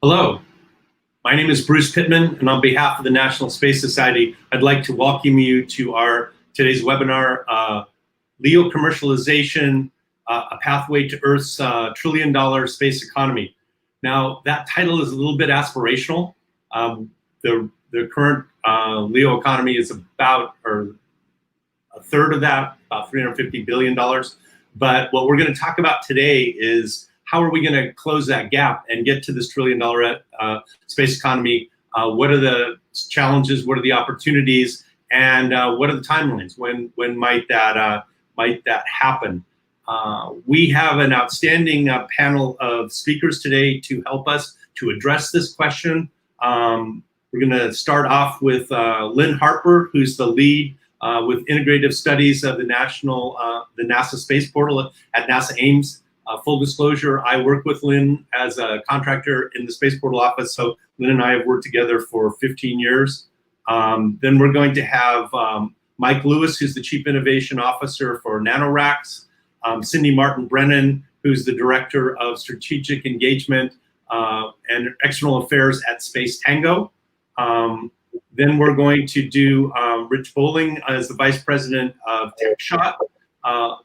Hello, my name is Bruce Pittman, and on behalf of the National Space Society, I'd like to welcome you to our today's webinar, LEO Commercialization, a Pathway to Earth's $1 trillion space economy. Now, that title is a little bit aspirational. The current LEO economy is about, or a third of that, about $350 billion. But what we're going to talk about today is how are we going to close that gap and get to this $1 trillion space economy? What are the challenges? What are the opportunities? And what are the timelines? When might that happen? We have an outstanding panel of speakers today to help us to address this question. We're going to start off with Lynn Harper, who's the lead with Integrative Studies of the NASA Space Portal at NASA Ames. Full disclosure, I work with Lynn as a contractor in the Space Portal office, so Lynn and I have worked together for 15 years. Then we're going to have Mike Lewis, who's the Chief Innovation Officer for NanoRacks, Cindy Martin-Brennan, who's the Director of Strategic Engagement and External Affairs at Space Tango. Then we're going to do Rich Boling as the Vice President of Techshot.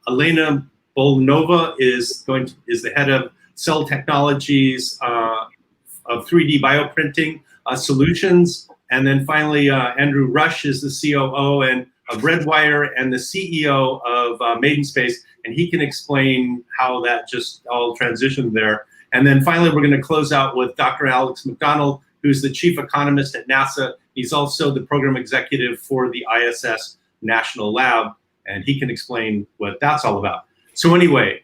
Elena Bulanova is the head of cell technologies of 3D bioprinting solutions. And then finally, Andrew Rush is the COO of Redwire and the CEO of Maiden Space, and he can explain how that just all transitioned there. And then finally, we're going to close out with Dr. Alex MacDonald, who's the Chief Economist at NASA. He's also the Program Executive for the ISS National Lab, and he can explain what that's all about. So anyway,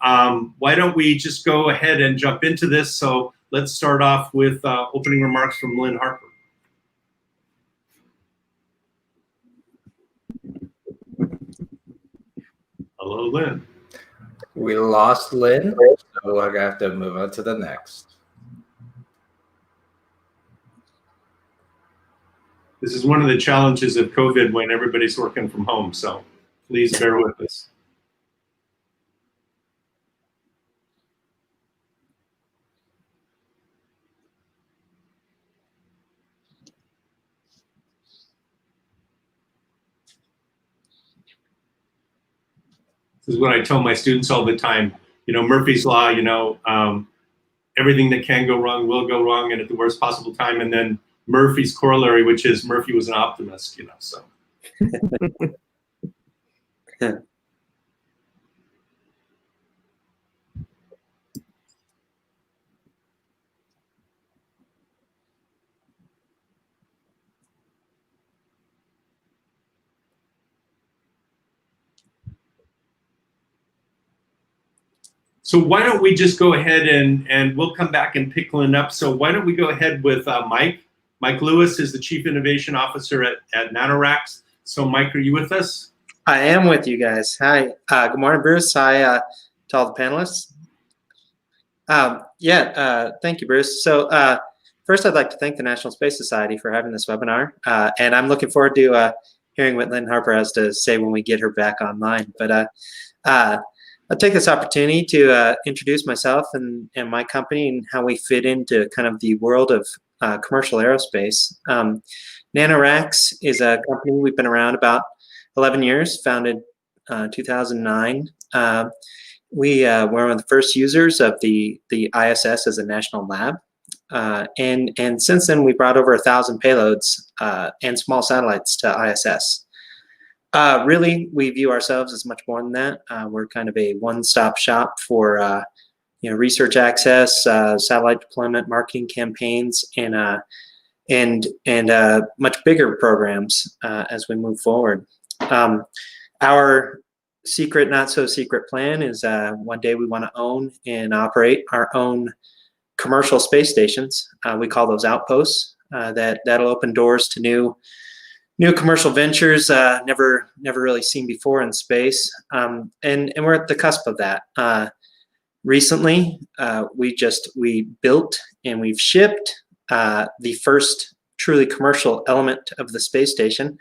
why don't we just go ahead and jump into this? So let's start off with opening remarks from Lynn Harper. Hello, Lynn. We lost Lynn, so we're gonna have to move on to the next. This is one of the challenges of COVID when everybody's working from home, so please bear with us. This is what I tell my students all the time. You know, Murphy's Law, you know, everything that can go wrong will go wrong and at the worst possible time. And then Murphy's corollary, which is Murphy was an optimist, you know, so. So why don't we just go ahead and we'll come back and pick Lynn up. So why don't we go ahead with Mike. Mike Lewis is the Chief Innovation Officer at NanoRacks. So Mike, are you with us? I am with you guys. Hi, good morning, Bruce. Hi to all the panelists. Thank you, Bruce. So first I'd like to thank the National Space Society for having this webinar. And I'm looking forward to hearing what Lynn Harper has to say when we get her back online. But I'll take this opportunity to introduce myself and my company and how we fit into kind of the world of commercial aerospace. NanoRacks is a company we've been around about 11 years, founded 2009. We're one of the first users of the ISS as a national lab. And since then, we brought over 1,000 payloads and small satellites to ISS. Really, we view ourselves as much more than that. We're kind of a one-stop shop for research access, satellite deployment, marketing campaigns, and much bigger programs as we move forward. Our secret, not so secret plan is one day we want to own and operate our own commercial space stations. We call those outposts. That'll open doors to new commercial ventures never really seen before in space, and we're at the cusp of that. Recently, we built and we've shipped the first truly commercial element of the space station,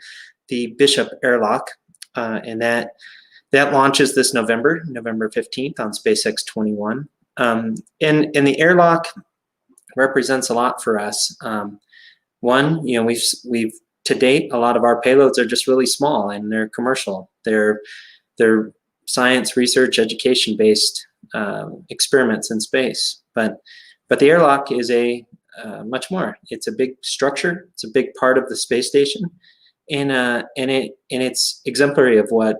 the Bishop airlock, and that launches this November 15th on SpaceX 21. And the airlock represents a lot for us. One, you know, we've to date, a lot of our payloads are just really small and they're commercial. They're science, research, education-based experiments in space. But the airlock is a much more. It's a big structure. It's a big part of the space station, and it's exemplary of what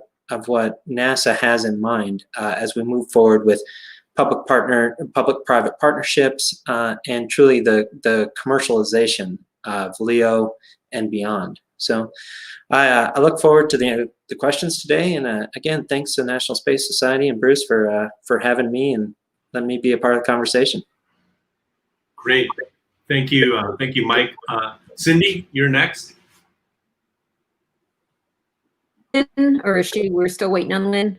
NASA has in mind as we move forward with public-private partnerships and truly the commercialization of LEO and beyond. So I look forward to the questions today, and again, thanks to the National Space Society and Bruce for having me and letting me be a part of the conversation. Great, thank you, Mike. Cindy, you're next. Lynn, or is she? We're still waiting on Lynn.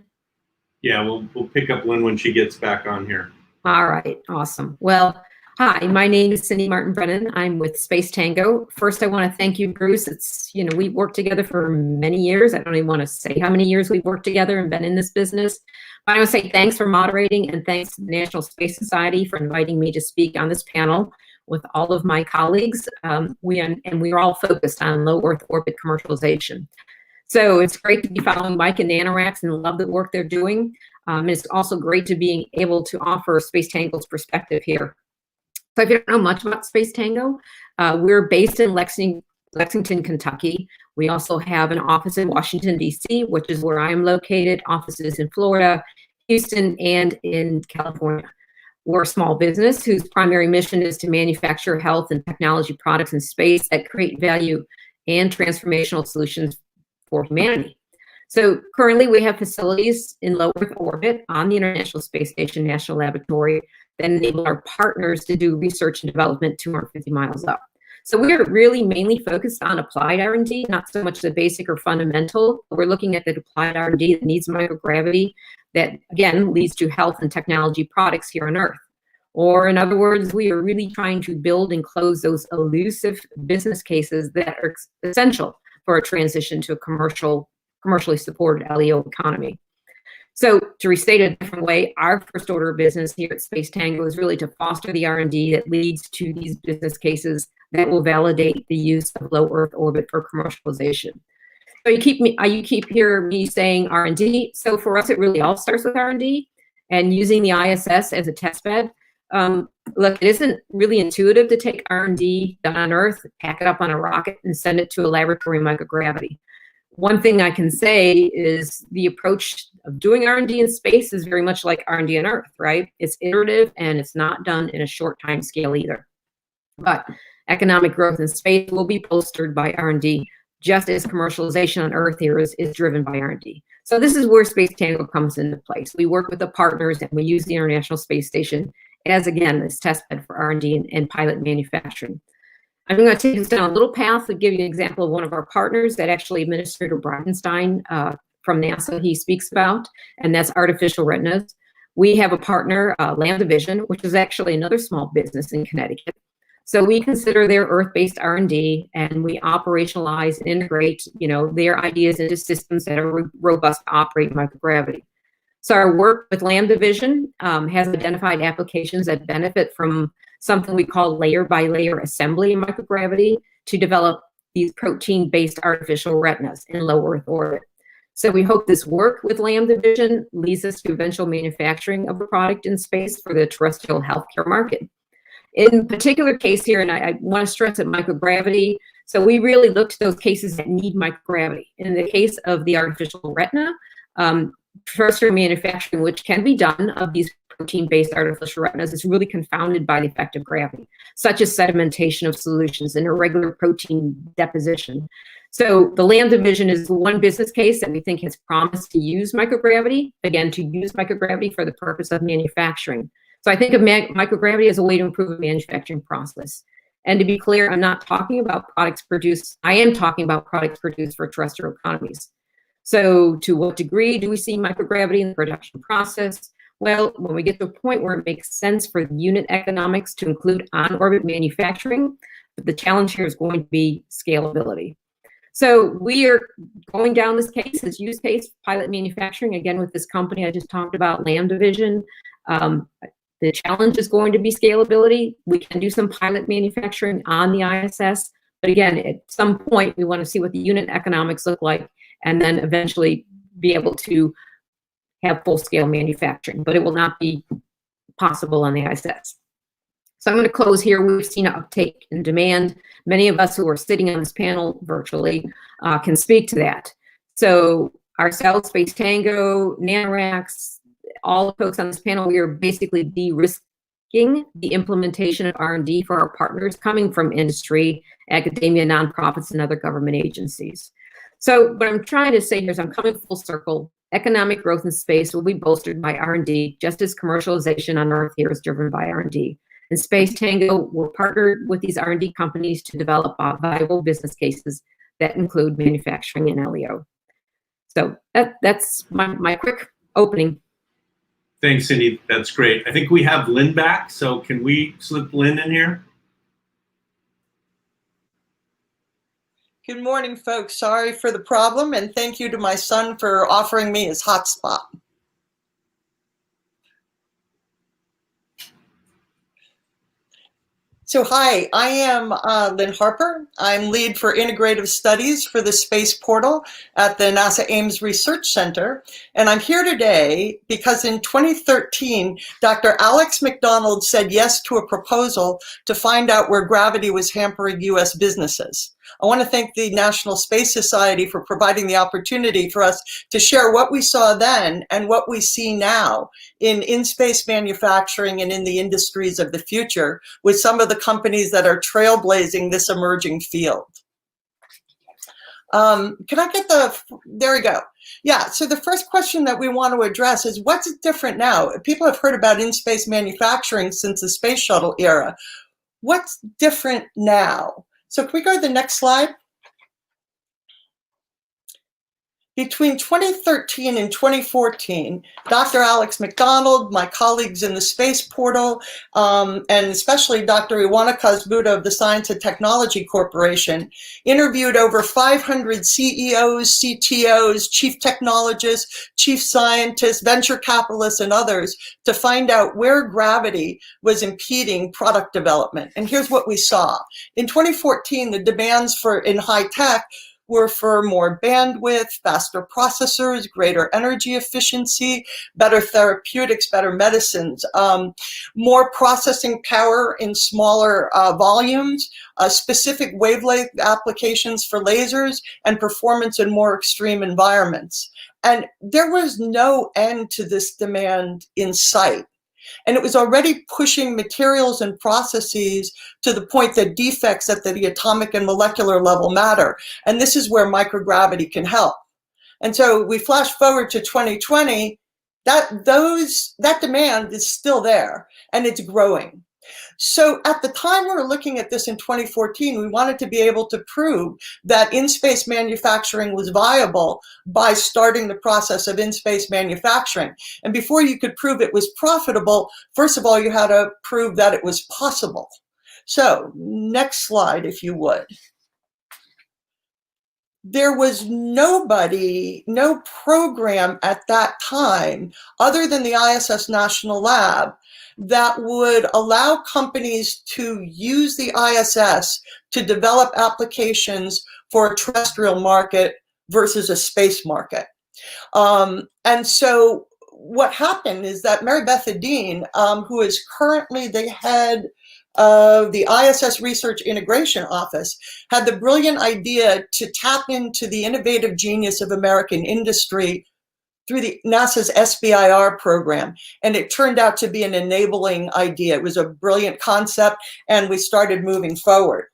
Yeah, we'll pick up Lynn when she gets back on here. All right, awesome. Well, hi, my name is Cindy Martin-Brennan. I'm with Space Tango. First, I want to thank you, Bruce. It's, you know, we've worked together for many years. I don't even want to say how many years we've worked together and been in this business. But I want to say thanks for moderating, and thanks to the National Space Society for inviting me to speak on this panel with all of my colleagues. We're all focused on low Earth orbit commercialization. So it's great to be following Mike and NanoRacks and love the work they're doing. It's also great to be able to offer Space Tango's perspective here. So if you don't know much about Space Tango, we're based in Lexington, Kentucky. We also have an office in Washington, D.C., which is where I'm located, offices in Florida, Houston, and in California. We're a small business whose primary mission is to manufacture health and technology products in space that create value and transformational solutions for humanity. So currently we have facilities in low Earth orbit on the International Space Station National Laboratory that enable our partners to do research and development 250 miles up. So we're really mainly focused on applied R&D, not so much the basic or fundamental. We're looking at the applied R&D that needs microgravity that, again, leads to health and technology products here on Earth. Or in other words, we are really trying to build and close those elusive business cases that are essential for a transition to a commercially supported LEO economy. So to restate it a different way, our first order of business here at Space Tango is really to foster the R&D that leads to these business cases that will validate the use of low Earth orbit for commercialization. So you keep hearing me saying R&D. So for us, it really all starts with R&D and using the ISS as a test bed. Look, it isn't really intuitive to take R&D done on Earth, pack it up on a rocket, and send it to a laboratory in microgravity. One thing I can say is the approach of doing R&D in space is very much like R&D on Earth, right? It's iterative and it's not done in a short time scale either. But economic growth in space will be bolstered by R&D, just as commercialization on Earth here is driven by R&D. So this is where Space Tango comes into place. We work with the partners and we use the International Space Station as, again, this test bed for R&D and pilot manufacturing. I'm going to take us down a little path to give you an example of one of our partners that actually Administrator Bridenstine from NASA he speaks about, and that's artificial retinas. We have a partner, Lambda Vision, which is actually another small business in Connecticut. So we consider their Earth-based R&D, and we operationalize and integrate, their ideas into systems that are robust to operate in microgravity. So our work with Lambda Vision has identified applications that benefit from something we call layer-by-layer assembly in microgravity to develop these protein-based artificial retinas in low Earth orbit. So we hope this work with Lambda Vision leads us to eventual manufacturing of the product in space for the terrestrial healthcare market. In particular case here, and I want to stress that microgravity, so we really look to those cases that need microgravity. In the case of the artificial retina, terrestrial manufacturing, which can be done of these protein-based artificial retinas, is really confounded by the effect of gravity, such as sedimentation of solutions and irregular protein deposition. So the Lambda Vision is one business case that we think has promised to use microgravity, again, to use microgravity for the purpose of manufacturing. So I think of microgravity as a way to improve the manufacturing process. And to be clear, I'm not talking about products produced, I am talking about products produced for terrestrial economies. So to what degree do we see microgravity in the production process? Well, when we get to a point where it makes sense for the unit economics to include on-orbit manufacturing, but the challenge here is going to be scalability. So we are going down this case, this use case, pilot manufacturing, again with this company I just talked about, Lambda Vision. The challenge is going to be scalability. We can do some pilot manufacturing on the ISS, but again, at some point, we want to see what the unit economics look like, and then eventually be able to have full-scale manufacturing, but it will not be possible on the ISS. So I'm going to close here. We've seen an uptake in demand. Many of us who are sitting on this panel virtually can speak to that. So ourselves, Space Tango, NanoRacks, all the folks on this panel, we are basically de-risking the implementation of R&D for our partners coming from industry, academia, nonprofits, and other government agencies. So what I'm trying to say here is I'm coming full circle. Economic growth in space will be bolstered by R&D, just as commercialization on Earth here is driven by R&D. In Space Tango, we're partnered with these R&D companies to develop viable business cases that include manufacturing and LEO. So that's my quick opening. Thanks, Cindy. That's great. I think we have Lynn back, so can we slip Lynn in here? Good morning, folks. Sorry for the problem, and thank you to my son for offering me his hotspot. So hi, I am Lynn Harper. I'm lead for Integrative Studies for the Space Portal at the NASA Ames Research Center. And I'm here today because in 2013, Dr. Alex MacDonald said yes to a proposal to find out where gravity was hampering US businesses. I want to thank the National Space Society for providing the opportunity for us to share what we saw then and what we see now in space manufacturing and in the industries of the future with some of the companies that are trailblazing this emerging field. Can I get there we go. Yeah, so the first question that we want to address is what's different now? People have heard about in-space manufacturing since the space shuttle era. What's different now? So can we go to the next slide? Between 2013 and 2014, Dr. Alex MacDonald, my colleagues in the Space Portal, and especially Dr. Iwana Kazbuda of the Science and Technology Corporation, interviewed over 500 CEOs, CTOs, chief technologists, chief scientists, venture capitalists, and others to find out where gravity was impeding product development. And here's what we saw. In 2014, the demands in high tech were for more bandwidth, faster processors, greater energy efficiency, better therapeutics, better medicines, more processing power in smaller volumes, specific wavelength applications for lasers, and performance in more extreme environments. And there was no end to this demand in sight. And it was already pushing materials and processes to the point that defects at the atomic and molecular level matter. And this is where microgravity can help. And so we flash forward to 2020, that demand is still there and it's growing. So at the time we were looking at this in 2014, we wanted to be able to prove that in-space manufacturing was viable by starting the process of in-space manufacturing. And before you could prove it was profitable, first of all, you had to prove that it was possible. So next slide, if you would. There was no program at that time, other than the ISS National Lab, that would allow companies to use the ISS to develop applications for a terrestrial market versus a space market. And so what happened is that Mary Beth Adine, who is currently the head of the ISS Research Integration Office, had the brilliant idea to tap into the innovative genius of American industry through the NASA's SBIR program. And it turned out to be an enabling idea. It was a brilliant concept, and we started moving forward.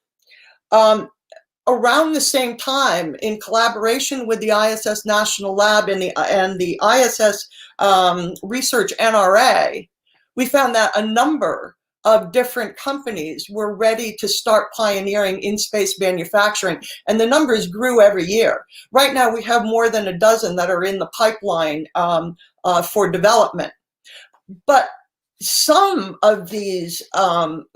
Around the same time, in collaboration with the ISS National Lab and the ISS Research NRA, we found that a number of different companies were ready to start pioneering in-space manufacturing, and the numbers grew every year. Right now, we have more than a dozen that are in the pipeline for development. But some of these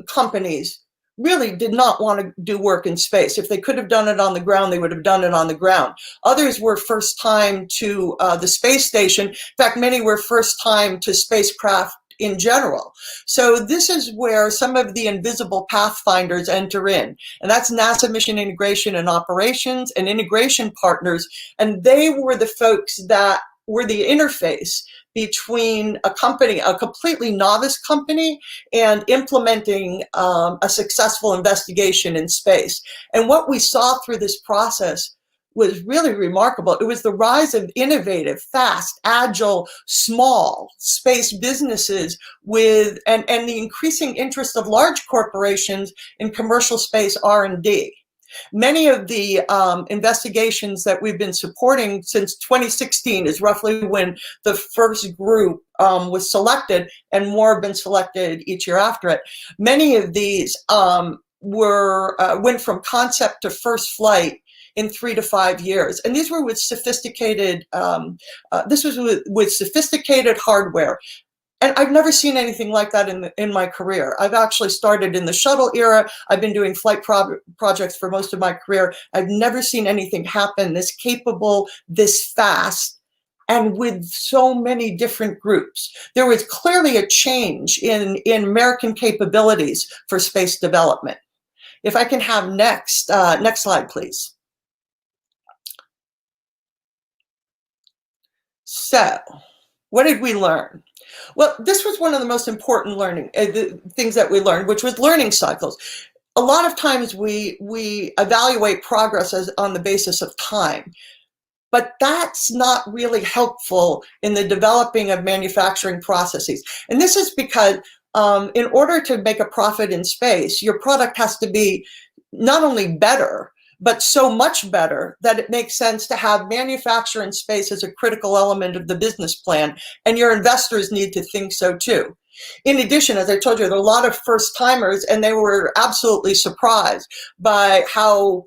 companies really did not want to do work in space. If they could have done it on the ground, they would have done it on the ground. Others were first time to the space station. In fact, many were first time to spacecraft in general. So this is where some of the invisible pathfinders enter in, and that's NASA Mission Integration and Operations and integration partners, and they were the folks that were the interface between a company, a completely novice company, and implementing a successful investigation in space. And what we saw through this process was really remarkable. It was the rise of innovative, fast, agile, small space businesses with, and the increasing interest of large corporations in commercial space R&D. Many of the investigations that we've been supporting since 2016 is roughly when the first group was selected, and more have been selected each year after it. Many of these went from concept to first flight in 3 to 5 years, and these were with sophisticated. This was with sophisticated hardware. And I've never seen anything like that in my career. I've actually started in the shuttle era. I've been doing flight projects for most of my career. I've never seen anything happen this capable, this fast, and with so many different groups. There was clearly a change in American capabilities for space development. If I can have next slide, please. So, what did we learn? Well, this was one of the most important things that we learned, which was learning cycles. A lot of times we evaluate progress on the basis of time, but that's not really helpful in the developing of manufacturing processes. And this is because in order to make a profit in space, your product has to be not only better, but so much better that it makes sense to have manufacture in space as a critical element of the business plan, and your investors need to think so too. In addition, as I told you, there are a lot of first-timers, and they were absolutely surprised by how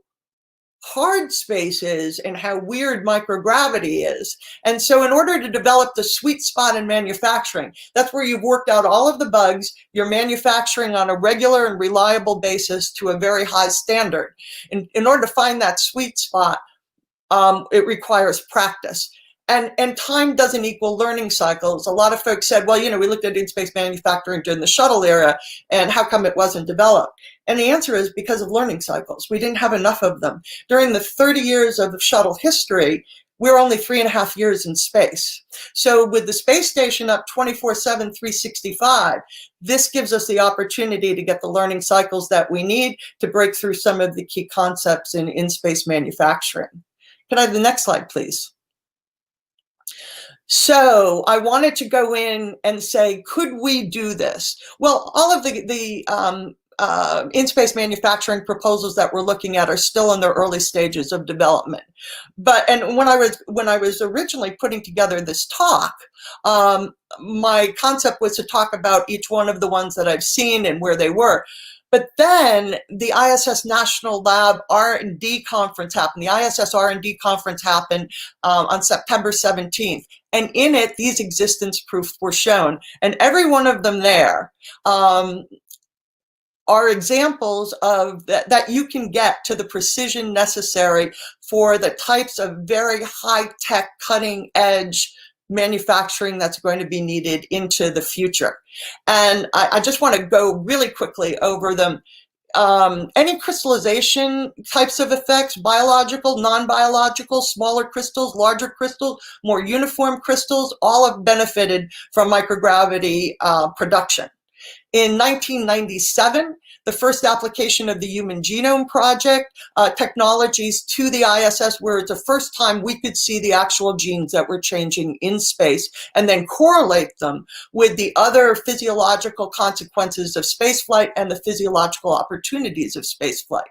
hard space is and how weird microgravity is. And so in order to develop the sweet spot in manufacturing, that's where you've worked out all of the bugs, you're manufacturing on a regular and reliable basis to a very high standard. In order to find that sweet spot, it requires practice. And time doesn't equal learning cycles. A lot of folks said, well, you know, we looked at in-space manufacturing during the shuttle era, and how come it wasn't developed? And the answer is because of learning cycles. We didn't have enough of them. During the 30 years of shuttle history, we're only 3.5 years in space. So with the space station up 24/7, 365, this gives us the opportunity to get the learning cycles that we need to break through some of the key concepts in in-space manufacturing. Can I have the next slide, please? So I wanted to go in and say, could we do this? Well, all of the in-space manufacturing proposals that we're looking at are still in their early stages of development. And when I was originally putting together this talk, my concept was to talk about each one of the ones that I've seen and where they were. But then the ISS National Lab R&D conference happened. The ISS R&D conference happened on September 17th. And in it, these existence proofs were shown. And every one of them there are examples of that you can get to the precision necessary for the types of very high-tech, cutting-edge manufacturing that's going to be needed into the future. And I just want to go really quickly over them. Any crystallization types of effects, biological, non-biological, smaller crystals, larger crystals, more uniform crystals, all have benefited from microgravity production. In 1997, the first application of the Human Genome Project technologies to the ISS, where it's the first time we could see the actual genes that were changing in space and then correlate them with the other physiological consequences of spaceflight and the physiological opportunities of spaceflight.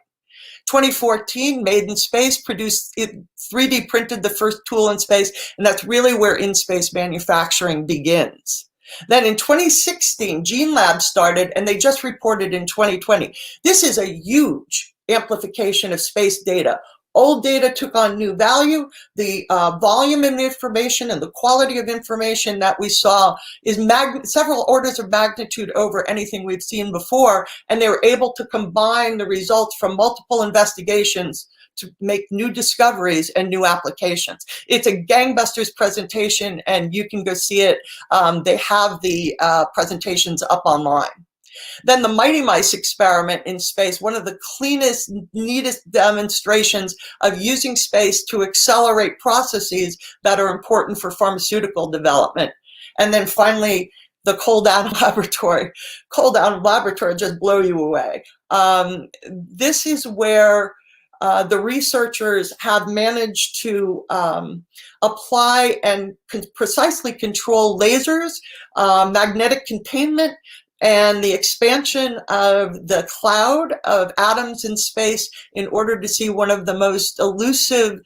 2014, Made in Space produced, 3D printed the first tool in space, and that's really where in-space manufacturing begins. Then in 2016, Gene Lab started, and they just reported in 2020. This is a huge amplification of space data. Old data took on new value. The volume of information and the quality of information that we saw is several orders of magnitude over anything we've seen before, and they were able to combine the results from multiple investigations to make new discoveries and new applications. It's a gangbusters presentation, and you can go see it. They have the presentations up online. Then the Mighty Mice experiment in space, one of the cleanest, neatest demonstrations of using space to accelerate processes that are important for pharmaceutical development. And then finally, the cool down laboratory. Cool down laboratory just blow you away. This is where the researchers have managed to apply and precisely control lasers, magnetic containment, and the expansion of the cloud of atoms in space in order to see one of the most elusive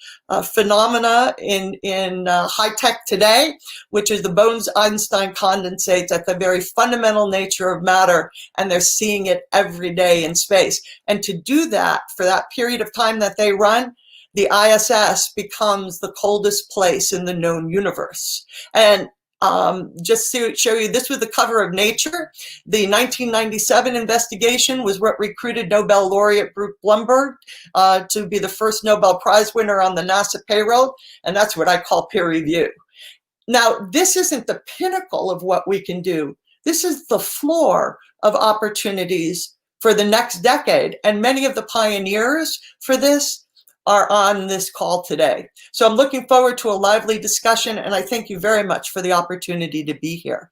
phenomena in high tech today, which is the Bose-Einstein condensates at the very fundamental nature of matter, and they're seeing it every day in space. And to do that, for that period of time that they run, the ISS becomes the coldest place in the known universe. And just to show you, this was the cover of Nature. The 1997 investigation was what recruited Nobel laureate Bruce Blumberg to be the first Nobel Prize winner on the NASA payroll, and that's what I call peer review. Now, this isn't the pinnacle of what we can do. This is the floor of opportunities for the next decade, and many of the pioneers for this are on this call today. So I'm looking forward to a lively discussion, and I thank you very much for the opportunity to be here.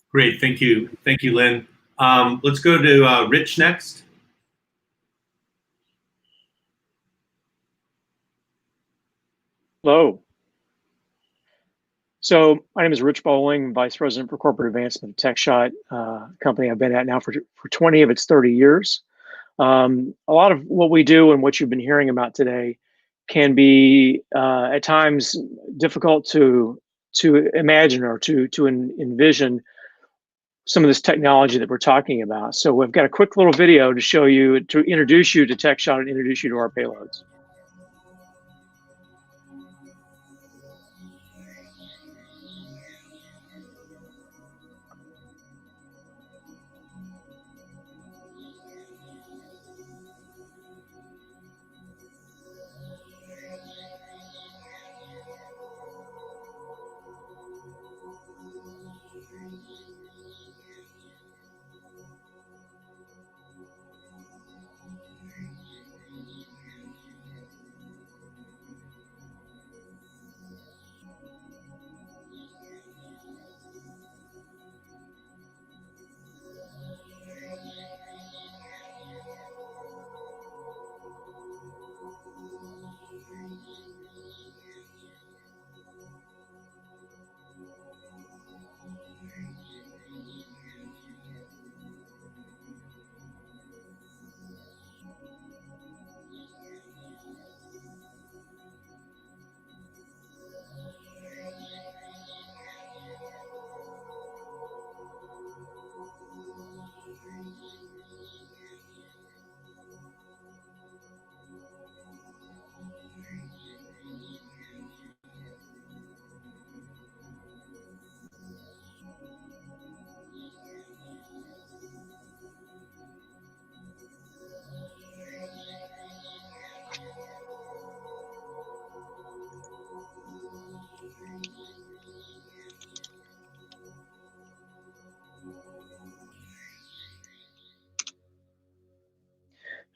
Great, thank you, Lynn. Let's go to Rich next. Hello. So my name is Rich Boling, Vice President for Corporate Advancement at Techshot, a company I've been at now for 20 of its 30 years. A lot of what we do and what you've been hearing about today can be at times difficult to imagine or to envision some of this technology that we're talking about. So we've got a quick little video to show you, to introduce you to Techshot and introduce you to our payloads.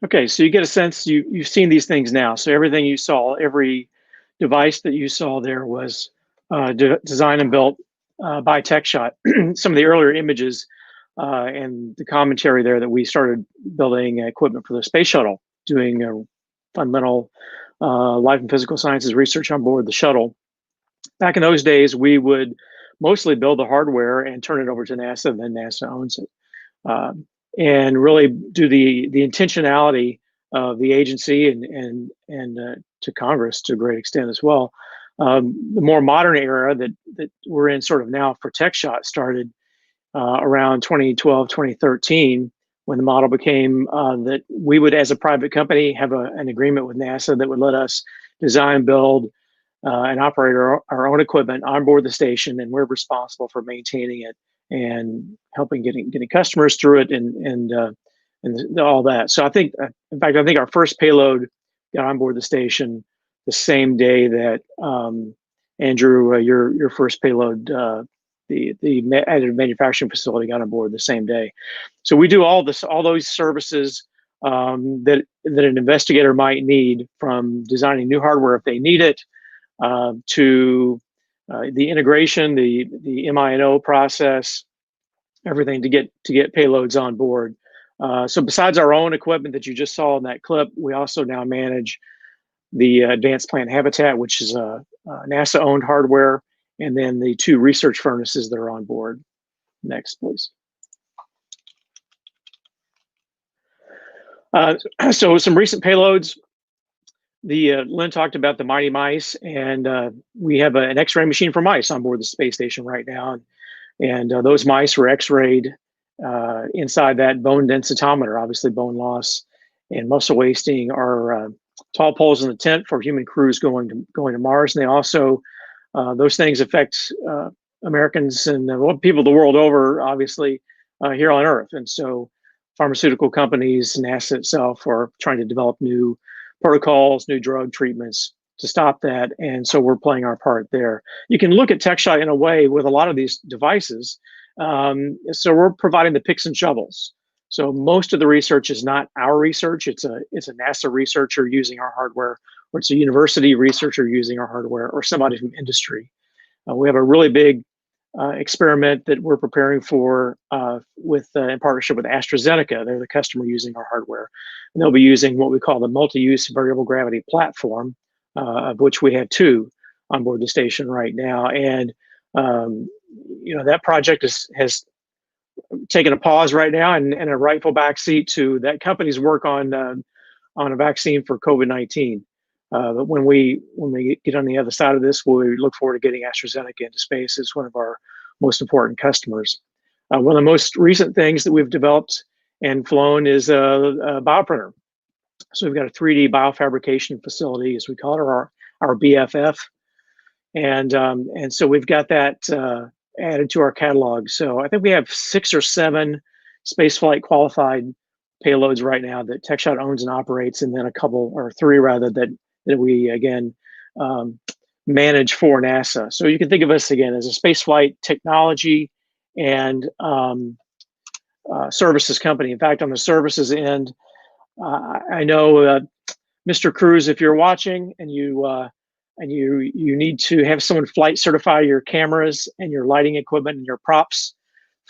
Okay, so you get a sense, you've seen these things now. So everything you saw, every device that you saw there was designed and built by Techshot. Some of the earlier images and the commentary there that we started building equipment for the space shuttle, doing fundamental life and physical sciences research on board the shuttle. Back in those days, we would mostly build the hardware and turn it over to NASA, and then NASA owns it. And really do the intentionality of the agency and to Congress to a great extent as well. The more modern era that we're in sort of now for Techshot started around 2012, 2013, when the model became that we would, as a private company, have an agreement with NASA that would let us design, build, and operate our own equipment on board the station, and we're responsible for maintaining it and helping getting customers through it and and all that. So I think, in fact, I think our first payload got on board the station the same day that Andrew, your first payload, the additive manufacturing facility got on board the same day. So we do all those services that an investigator might need, from designing new hardware if they need it, to the integration, the MINO process, everything to get payloads on board. So besides our own equipment that you just saw in that clip, we also now manage the Advanced Plant Habitat, which is NASA-owned hardware, and then the 2 research furnaces that are on board. Next, please. So some recent payloads. Lynn talked about the Mighty Mice, and we have an X-ray machine for mice on board the space station right now. And those mice were X-rayed inside that bone densitometer. Obviously, bone loss and muscle wasting are tall poles in the tent for human crews going to Mars. And they also, those things affect Americans and people the world over, obviously, here on Earth. And so pharmaceutical companies, NASA itself, are trying to develop new protocols, new drug treatments to stop that. And so we're playing our part there. You can look at Techshot in a way with a lot of these devices. So we're providing the picks and shovels. So most of the research is not our research. It's a NASA researcher using our hardware, or it's a university researcher using our hardware, or somebody from industry. We have a really big experiment that we're preparing for in partnership with AstraZeneca. They're the customer using our hardware. And they'll be using what we call the multi-use variable gravity platform, of which we have 2 on board the station right now. And that project has taken a pause right now, and a rightful backseat to that company's work on a vaccine for COVID-19. But when we get on the other side of this, we look forward to getting AstraZeneca into space as one of our most important customers. One of the most recent things that we've developed and flown is a bioprinter. So we've got a 3D biofabrication facility, as we call it, or our BFF, and so we've got that added to our catalog. So I think we have 6 or 7 spaceflight qualified payloads right now that Techshot owns and operates, and then a couple, or 3 rather, that we again manage for NASA. So you can think of us again as a spaceflight technology and services company. In fact, on the services end, I know Mr. Cruz, if you're watching and you need to have someone flight certify your cameras and your lighting equipment and your props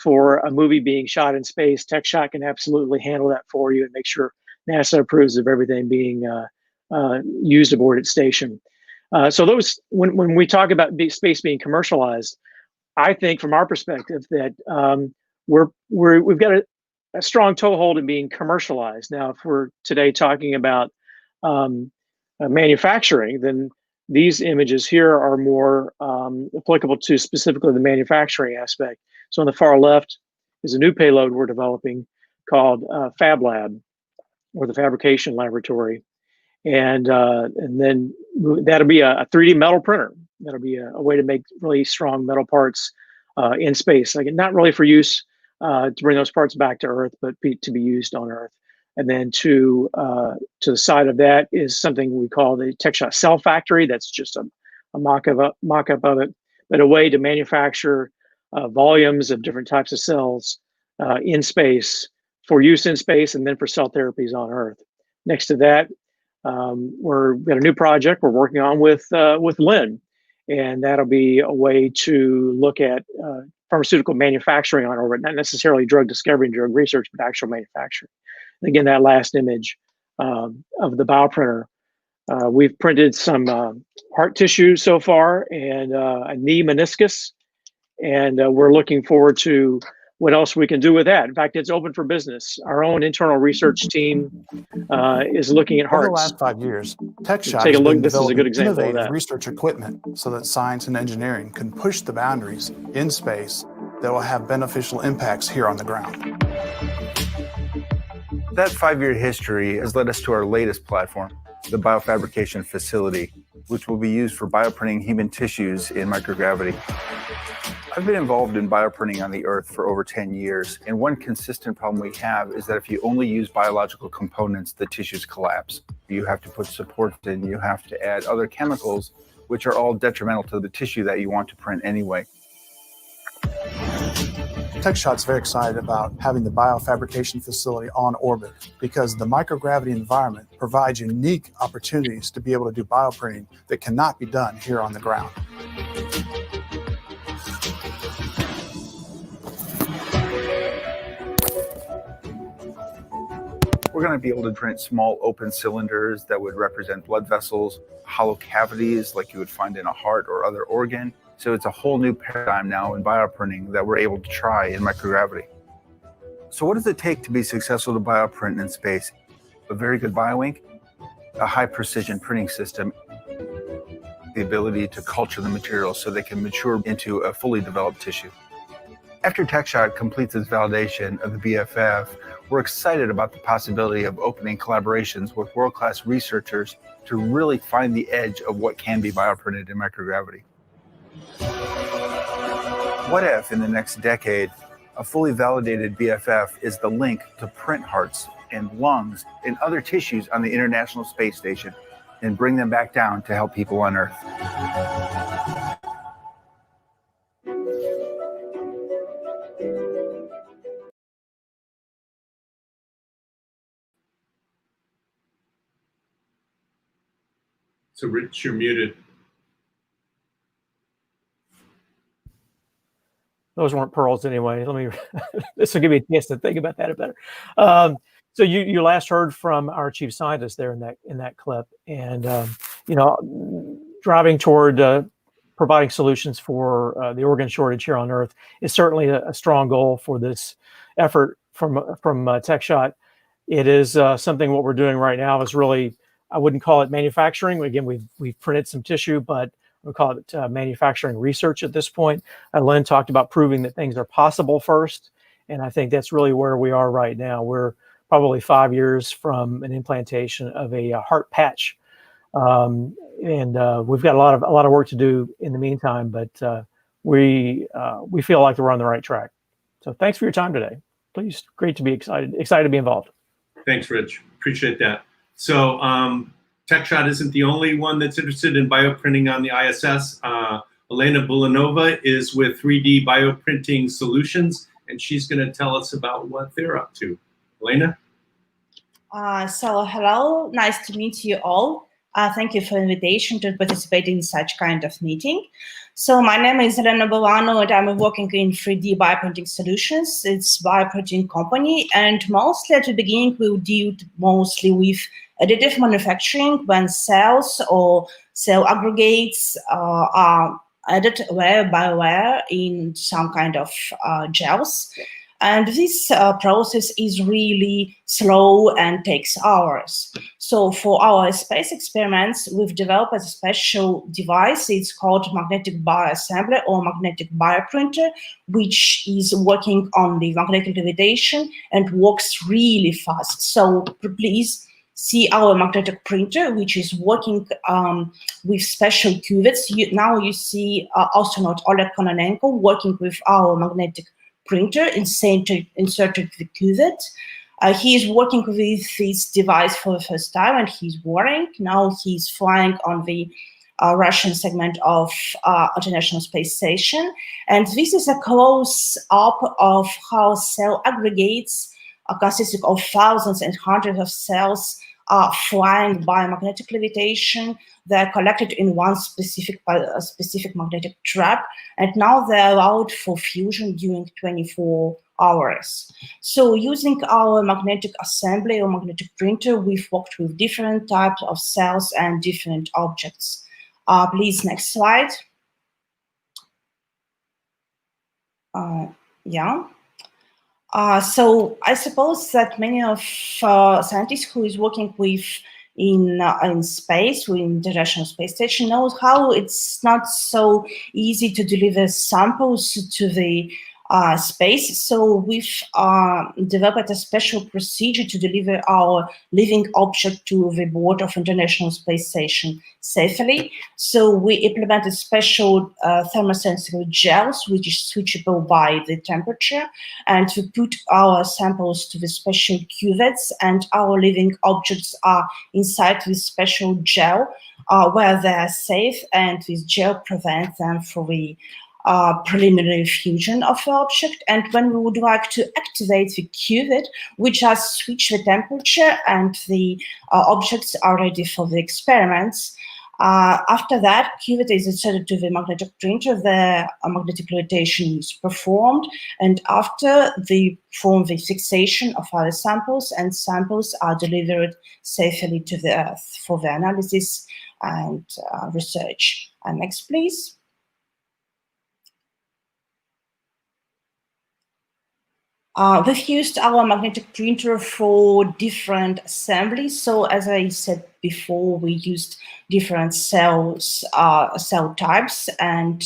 for a movie being shot in space, Techshot can absolutely handle that for you and make sure NASA approves of everything being used aboard its station. So those, when we talk about space being commercialized, I think from our perspective that we've got a strong toehold in being commercialized. Now, if we're today talking about manufacturing, then these images here are more applicable to specifically the manufacturing aspect. So on the far left is a new payload we're developing called Fab Lab, or the Fabrication Laboratory. And then that'll be a 3D metal printer. That'll be a way to make really strong metal parts in space. Like, not really for use to bring those parts back to Earth, but to be used on Earth. And then to the side of that is something we call the Techshot Cell Factory. That's just a mock-up of it, but a way to manufacture volumes of different types of cells in space, for use in space, and then for cell therapies on Earth. Next to that, we've got a new project we're working on with Lynn, and that'll be a way to look at pharmaceutical manufacturing on orbit, not necessarily drug discovery and drug research, but actual manufacturing. And again, that last image of the bioprinter, we've printed some heart tissue so far, and a knee meniscus, and we're looking forward to what else we can do with that. In fact, it's open for business. Our own internal research team is looking at hearts. Over the last 5 years, Techshot Take a has look. been This is a good developing example of innovative that. research equipment so that science and engineering can push the boundaries in space that will have beneficial impacts here on the ground. That 5-year history has led us to our latest platform, the biofabrication facility, which will be used for bioprinting human tissues in microgravity. I've been involved in bioprinting on the Earth for over 10 years, and one consistent problem we have is that if you only use biological components, the tissues collapse. You have to put supports in, you have to add other chemicals, which are all detrimental to the tissue that you want to print anyway. Techshot's very excited about having the biofabrication facility on orbit because the microgravity environment provides unique opportunities to be able to do bioprinting that cannot be done here on the ground. We're going to be able to print small open cylinders that would represent blood vessels, hollow cavities like you would find in a heart or other organ. So it's a whole new paradigm now in bioprinting that we're able to try in microgravity. So what does it take to be successful to bioprint in space? A very good bioink, a high precision printing system, the ability to culture the materials so they can mature into a fully developed tissue. After Techshot completes its validation of the BFF, we're excited about the possibility of opening collaborations with world-class researchers to really find the edge of what can be bioprinted in microgravity. What if, in the next decade, a fully validated BFF is the link to print hearts and lungs and other tissues on the International Space Station and bring them back down to help people on Earth? So Rich, you're muted. Those weren't pearls anyway. Let me. This will give me a chance to think about that a better. So you last heard from our chief scientist there in that clip, and you know, driving toward providing solutions for the organ shortage here on Earth is certainly a strong goal for this effort from Techshot. It is something what we're doing right now is really, I wouldn't call it manufacturing. Again, we've printed some tissue, but we call it manufacturing research at this point. Lynn talked about proving that things are possible first, and I think that's really where we are right now. We're probably 5 years from an implantation of a heart patch, and we've got a lot of work to do in the meantime. But we feel like we're on the right track. So thanks for your time today. Please, great to be excited to be involved. Thanks, Rich. Appreciate that. So Techshot isn't the only one that's interested in bioprinting on the ISS. Elena Bulanova is with 3D Bioprinting Solutions, and she's going to tell us about what they're up to. Elena? So hello, nice to meet you all. Thank you for the invitation to participate in such kind of meeting. So my name is Elena Bulanova, and I'm working in 3D Bioprinting Solutions. It's a bioprinting company, and mostly at the beginning we deal mostly with additive manufacturing when cells or cell aggregates are added layer by layer in some kind of gels. And this process is really slow and takes hours. So for our space experiments, we've developed a special device. It's called magnetic bioassembly or magnetic bioprinter, which is working on the magnetic levitation and works really fast. So please see our magnetic printer, which is working with special cuvettes. Now you see astronaut Oleg Kononenko working with our magnetic printer inserted the cuvette. He is working with this device for the first time, and he's working. Now he's flying on the Russian segment of International Space Station. And this is a close-up of how cell aggregates consisting of thousands and hundreds of cells are flying by magnetic levitation. They're collected in one specific magnetic trap, and now they're allowed for fusion during 24 hours. So using our magnetic assembly or magnetic printer, we've worked with different types of cells and different objects. Please, next slide. So I suppose that many of scientists who is working with in space, with the International Space Station, knows how it's not so easy to deliver samples to the space. So we've developed a special procedure to deliver our living object to the board of International Space Station safely. So we implemented special thermosensitive gels, which is switchable by the temperature, and we put our samples to the special cuvettes, and our living objects are inside this special gel where they are safe, and this gel prevents them from the preliminary fusion of the object. And when we would like to activate the cuvette, we just switch the temperature and the objects are ready for the experiments. After that, cuvette is inserted to the magnetic printer, the magnetic rotation is performed, and after they perform the fixation of our samples, and samples are delivered safely to the Earth for the analysis and research. Next, please. We've used our magnetic printer for different assemblies. So as I said before, we used different cell types and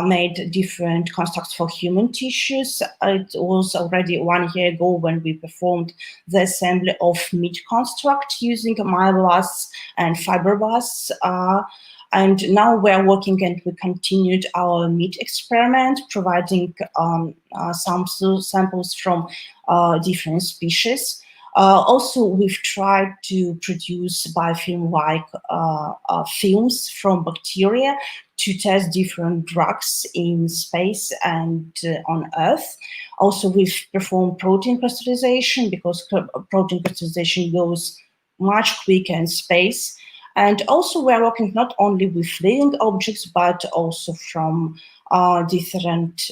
made different constructs for human tissues. It was already 1 year ago when we performed the assembly of meat construct using myoblasts and fibroblasts. And now we're working, and we continued our meat experiment, providing samples from different species. Also, we've tried to produce biofilm-like films from bacteria to test different drugs in space and on Earth. Also, we've performed protein crystallization, because protein crystallization goes much quicker in space. And also we're working not only with living objects, but also from different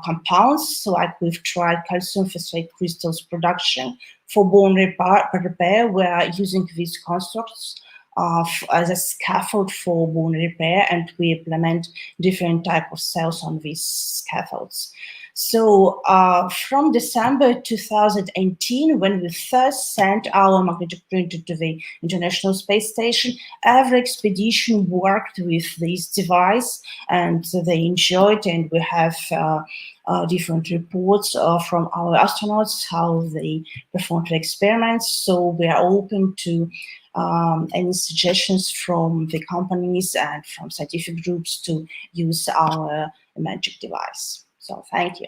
compounds. So like we've tried calcium phosphate crystals production for bone repair. We're using these constructs as a scaffold for bone repair, and we implement different types of cells on these scaffolds. So from December 2018, when we first sent our magnetic printer to the International Space Station, every expedition worked with this device, and they enjoyed, and we have different reports from our astronauts, how they performed the experiments. So we are open to any suggestions from the companies and from scientific groups to use our magic device. So thank you.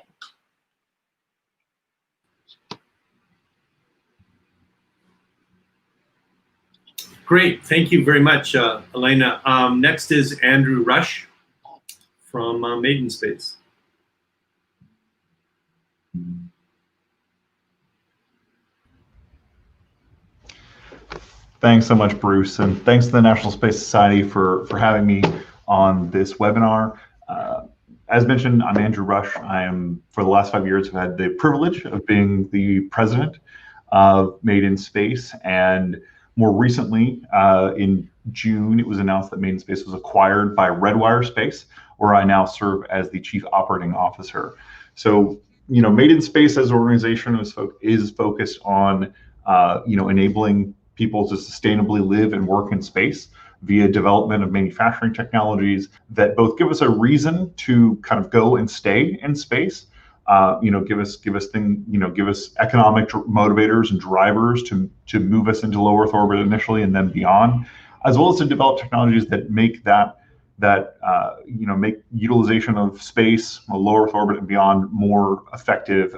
Great, thank you very much, Elena. Next is Andrew Rush from Maiden Space. Thanks so much, Bruce, and thanks to the National Space Society for having me on this webinar. As mentioned, I'm Andrew Rush. I am, for the last 5 years, have had the privilege of being the president of Maiden Space, and more recently, in June, it was announced that Maiden Space was acquired by Redwire Space, where I now serve as the Chief Operating Officer. So, you know, Maiden Space as an organization is focused on, enabling people to sustainably live and work in space via development of manufacturing technologies that both give us a reason to kind of go and stay in space, give us economic motivators and drivers to move us into low Earth orbit initially and then beyond, as well as to develop technologies that make make utilization of space, low Earth orbit and beyond, more effective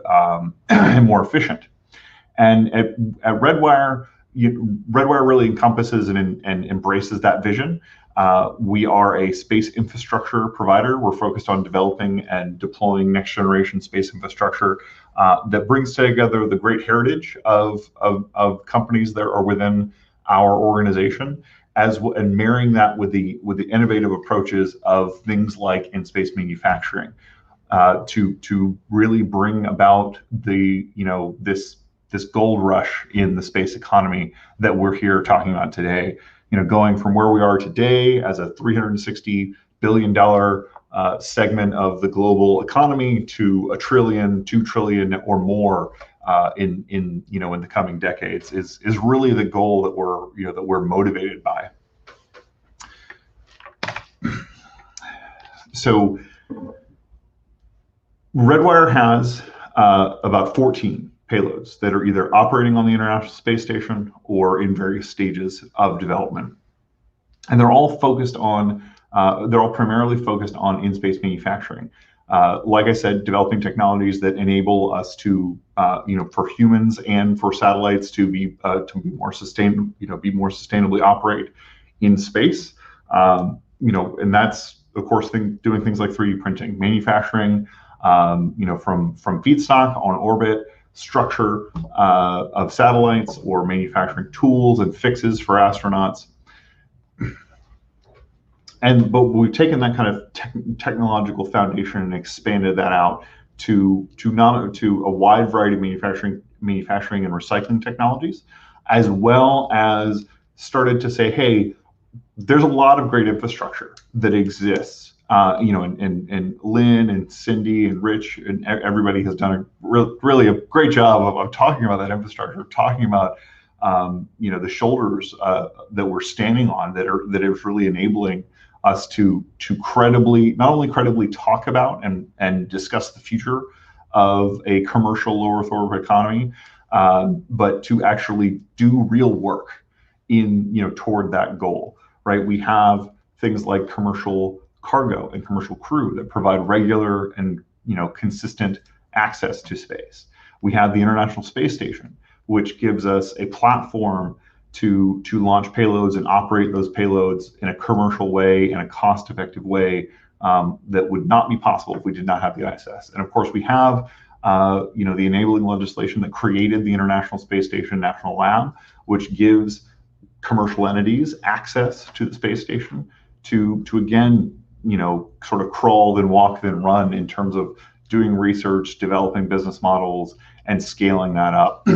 and more efficient. And at Redwire, Redwire really encompasses and embraces that vision. We are a space infrastructure provider. We're focused on developing and deploying next generation space infrastructure that brings together the great heritage of companies that are within our organization, and marrying that with the innovative approaches of things like in-space manufacturing to really bring about this gold rush in the space economy that we're here talking about today. Going from where we are today as a $360 billion segment of the global economy to $1 trillion, $2 trillion or more in the coming decades is really the goal that we're motivated by. So Redwire has about 14 payloads that are either operating on the International Space Station or in various stages of development. And they're all focused on, they're all primarily focused on in-space manufacturing. Like I said, developing technologies that enable us to, for humans and for satellites to be more sustainable, be more sustainably operate in space. And that's of course doing things like 3D printing, manufacturing, from feedstock on orbit, structure of satellites, or manufacturing tools and fixes for astronauts. But we've taken that kind of technological foundation and expanded that out to a wide variety of manufacturing and recycling technologies, as well as started to say, hey, there's a lot of great infrastructure that exists. And Lynn and Cindy and Rich and everybody has done really a great job of talking about that infrastructure, talking about the shoulders that we're standing on that is really enabling us to not only credibly talk about and discuss the future of a commercial low Earth orbit economy, but to actually do real work toward that goal. Right? We have things like commercial cargo and commercial crew that provide regular and consistent access to space. We have the International Space Station, which gives us a platform to launch payloads and operate those payloads in a commercial way, in a cost-effective way that would not be possible if we did not have the ISS. And of course, we have the enabling legislation that created the International Space Station National Lab, which gives commercial entities access to the space station to again, sort of crawl, then walk, then run in terms of doing research, developing business models, and scaling that up.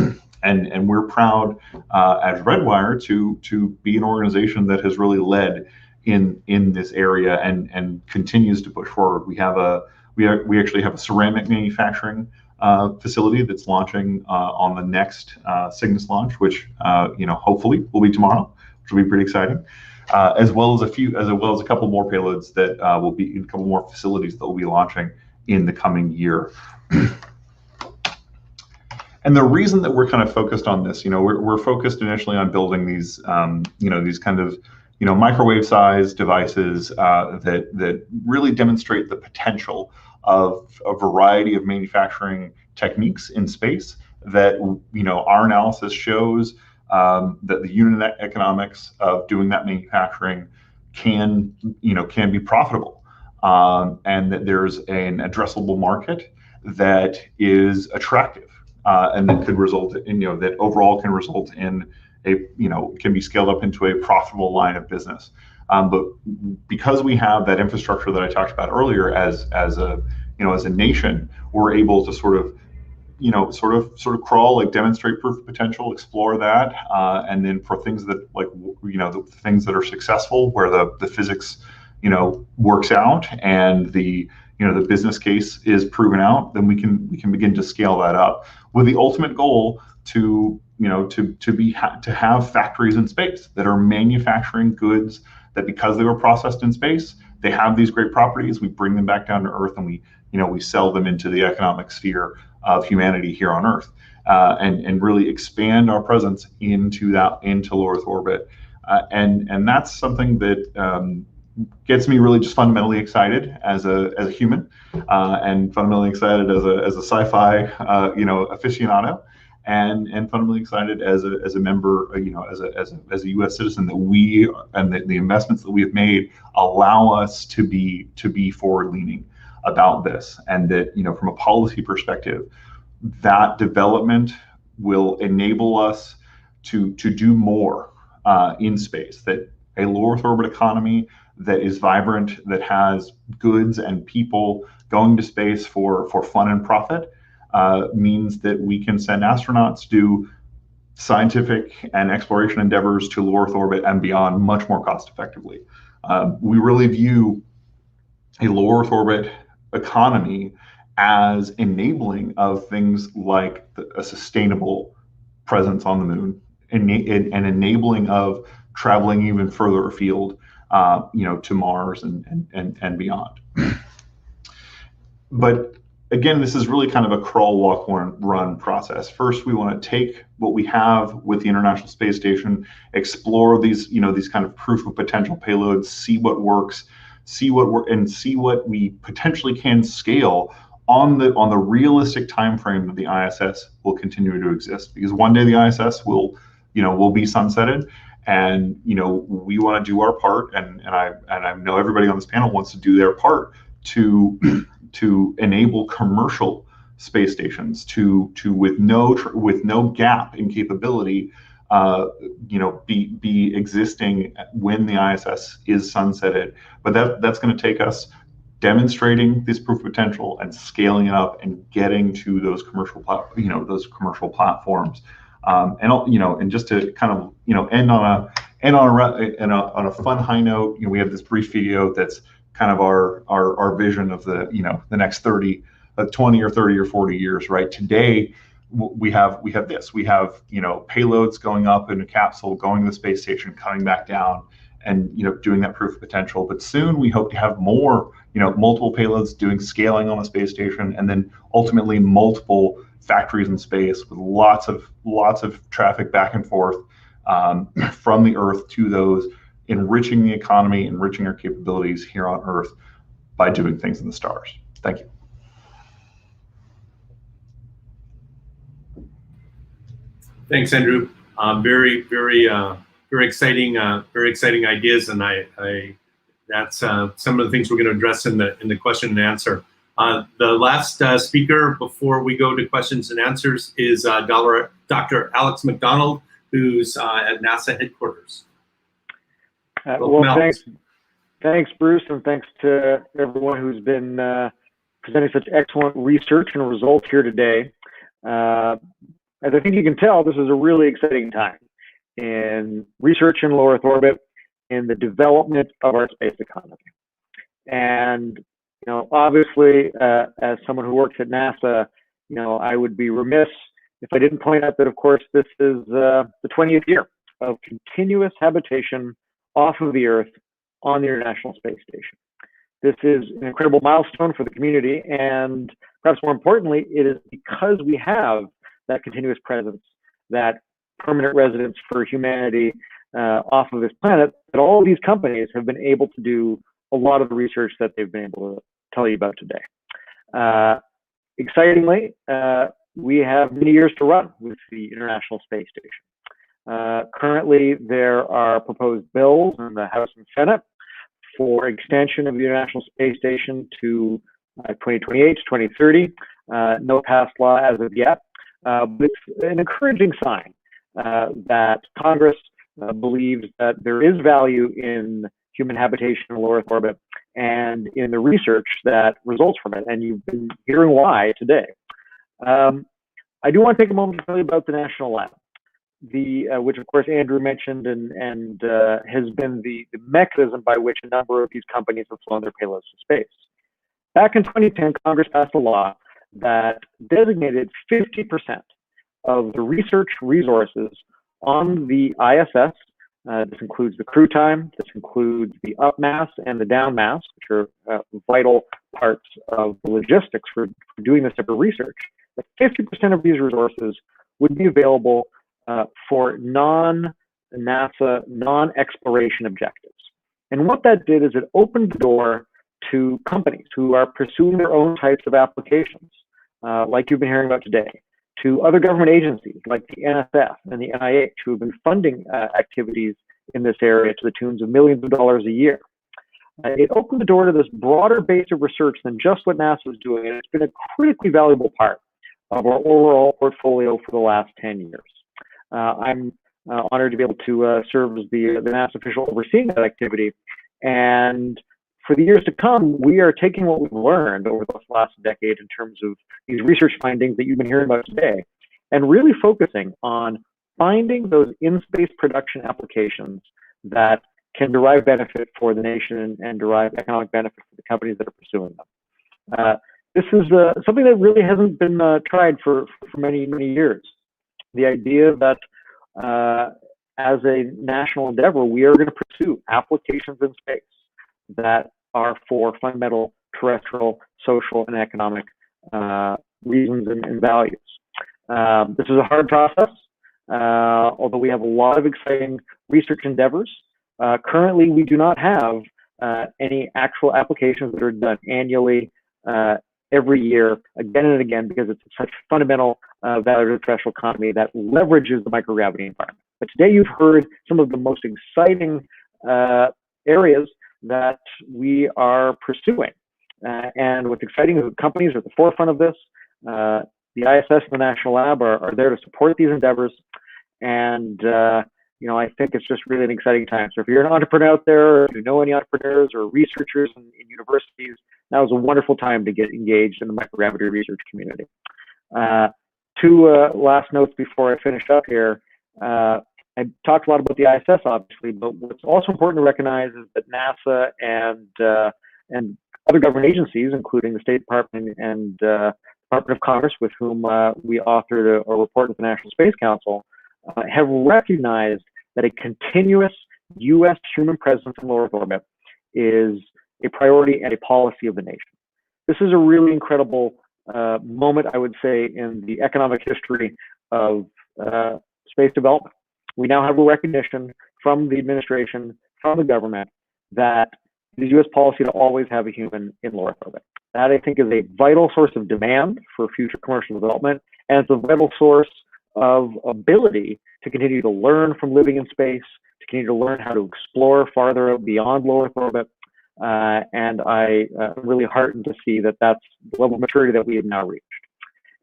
And we're proud as Redwire to be an organization that has really led in this area and continues to push forward. We actually have a ceramic manufacturing facility that's launching on the next Cygnus launch, which hopefully will be tomorrow, which will be pretty exciting. As well as a couple more payloads that will be in a couple more facilities that will be launching in the coming year. And the reason that we're kind of focused on this, we're focused initially on building these, these kind of, microwave-sized devices that really demonstrate the potential of a variety of manufacturing techniques in space. That our analysis shows that the unit economics of doing that manufacturing can be profitable, and that there's an addressable market that is attractive. And that could result in, that overall can result in can be scaled up into a profitable line of business. But because we have that infrastructure that I talked about earlier, as a nation, we're able to sort of crawl, like demonstrate proof of potential, explore that, and then for things that the things that are successful, where the physics works out and the business case is proven out, then we can begin to scale that up with the ultimate goal to have factories in space that are manufacturing goods that, because they were processed in space, they have these great properties. We bring them back down to Earth and we sell them into the economic sphere of humanity here on Earth, and really expand our presence into low Earth orbit. And that's something that gets me really just fundamentally excited as a human, and fundamentally excited as a sci-fi aficionado, and fundamentally excited as a member, as a U.S. citizen, that we and the investments that we have made allow us to be forward-leaning about this, and that from a policy perspective, that development will enable us to do more in space. That a low Earth orbit economy that is vibrant, that has goods and people going to space for fun and profit, means that we can send astronauts to scientific and exploration endeavors to low Earth orbit and beyond much more cost effectively. We really view a low Earth orbit economy as enabling of things like a sustainable presence on the moon, and enabling of traveling even further afield, to Mars and beyond. But again, this is really kind of a crawl, walk, run process. First, we want to take what we have with the International Space Station, explore these, these kind of proof of potential payloads, see what works, see what we potentially can scale on the realistic time frame that the ISS will continue to exist. Because one day the ISS will be sunsetted, and we want to do our part, and I know everybody on this panel wants to do their part to enable commercial space stations to with no gap in capability, be existing when the ISS is sunsetted. But that's going to take us demonstrating this proof of potential and scaling it up and getting to those commercial platforms. And just to kind of end on a fun high note, we have this brief video that's kind of our vision of the the next 20 or 30 or 40 years. Right today, we have payloads going up in a capsule, going to the space station, coming back down, and doing that proof of potential. But soon we hope to have more, multiple payloads doing scaling on the space station, and then ultimately multiple factories in space with lots of traffic back and forth from the Earth to those, enriching the economy, enriching our capabilities here on Earth by doing things in the stars. Thank you. Thanks, Andrew. Very exciting ideas, and that's some of the things we're going to address in the question and answer. The last speaker before we go to questions and answers is Dr. Alex MacDonald, who's at NASA headquarters. Well, thanks, Bruce, and thanks to everyone who's been presenting such excellent research and results here today. As I think you can tell, this is a really exciting time in research in low Earth orbit, in the development of our space economy. And obviously, as someone who works at NASA, I would be remiss if I didn't point out that, of course, this is the 20th year of continuous habitation off of the Earth on the International Space Station. This is an incredible milestone for the community, and perhaps more importantly, it is because we have that continuous presence, that permanent residence for humanity off of this planet, that all of these companies have been able to do a lot of the research that they've been able to tell you about today. Excitingly, we have many years to run with the International Space Station. Currently, there are proposed bills in the House and Senate for extension of the International Space Station to 2028 to 2030. No passed law as of yet, but it's an encouraging sign that Congress believes that there is value in human habitation in low Earth orbit and in the research that results from it. And you've been hearing why today. I do want to take a moment to tell you about the National Lab, which of course Andrew mentioned and has been the mechanism by which a number of these companies have flown their payloads to space. Back in 2010, Congress passed a law that designated 50% of the research resources on the ISS. This includes the crew time, this includes the up mass and the down mass, which are vital parts of the logistics for doing this type of research. That 50% of these resources would be available for non-NASA, non-exploration objectives. And what that did is it opened the door to companies who are pursuing their own types of applications, like you've been hearing about today, to other government agencies like the NSF and the NIH, who have been funding activities in this area to the tunes of millions of dollars a year. It opened the door to this broader base of research than just what NASA was doing, and it's been a critically valuable part of our overall portfolio for the last 10 years. I'm honored to be able to serve as the NASA official overseeing that activity. And for the years to come, we are taking what we've learned over the last decade in terms of these research findings that you've been hearing about today, and really focusing on finding those in-space production applications that can derive benefit for the nation and derive economic benefit for the companies that are pursuing them. This is something that really hasn't been tried for many, many years. The idea that as a national endeavor, we are going to pursue applications in space that are for fundamental terrestrial, social, and economic reasons and values. This is a hard process, although we have a lot of exciting research endeavors. Currently, we do not have any actual applications that are done annually every year, again and again, because it's such fundamental value to the terrestrial economy that leverages the microgravity environment. But today you've heard some of the most exciting areas that we are pursuing. And what's exciting is that companies are at the forefront of this. The ISS and the National Lab are there to support these endeavors. And you know, I think it's just really an exciting time. So if you're an entrepreneur out there, or if you know any entrepreneurs or researchers in universities, now is a wonderful time to get engaged in the microgravity research community. Two last notes before I finish up here. I talked a lot about the ISS, obviously, but what's also important to recognize is that NASA and other government agencies, including the State Department and Department of Commerce, with whom we authored a report with the National Space Council, have recognized that a continuous U.S. human presence in low Earth orbit is a priority and a policy of the nation. This is a really incredible moment, I would say, in the economic history of space development. We now have a recognition from the administration, from the government, that it is U.S. policy to always have a human in low Earth orbit. That, I think, is a vital source of demand for future commercial development, and it's a vital source of ability to continue to learn from living in space, to continue to learn how to explore farther beyond low Earth orbit. And I'm really heartened to see that that's the level of maturity that we have now reached.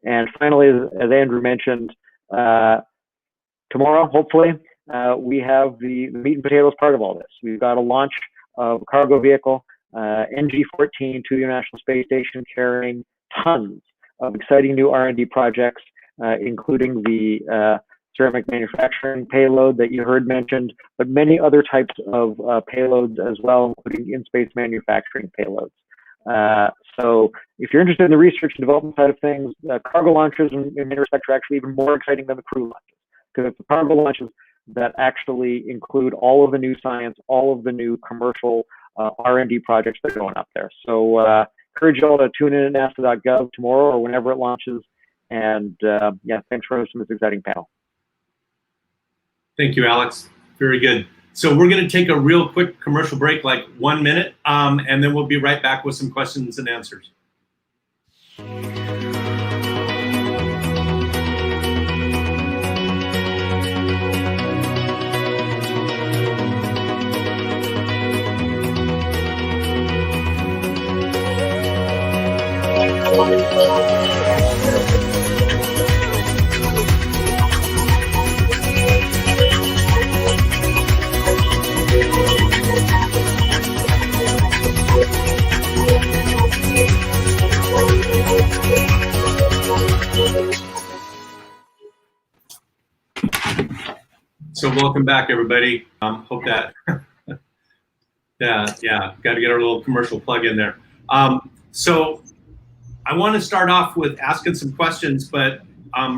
And finally, as Andrew mentioned, tomorrow, hopefully, we have the meat and potatoes part of all this. We've got a launch of a cargo vehicle, NG-14, to the International Space Station, carrying tons of exciting new R&D projects, including the ceramic manufacturing payload that you heard mentioned, but many other types of payloads as well, including in-space manufacturing payloads. So if you're interested in the research and development side of things, cargo launches in many respects are actually even more exciting than the crew launches, because it's the cargo launches that actually include all of the new science, all of the new commercial R&D projects that are going up there. So encourage you all to tune in at nasa.gov tomorrow or whenever it launches. And yeah, thanks for hosting this exciting panel. Thank you, Alex. Very good. So we're going to take a real quick commercial break, like 1 minute, and then we'll be right back with some questions and answers. So welcome back, everybody. Hope that, yeah, got to get our little commercial plug in there. So I want to start off with asking some questions, but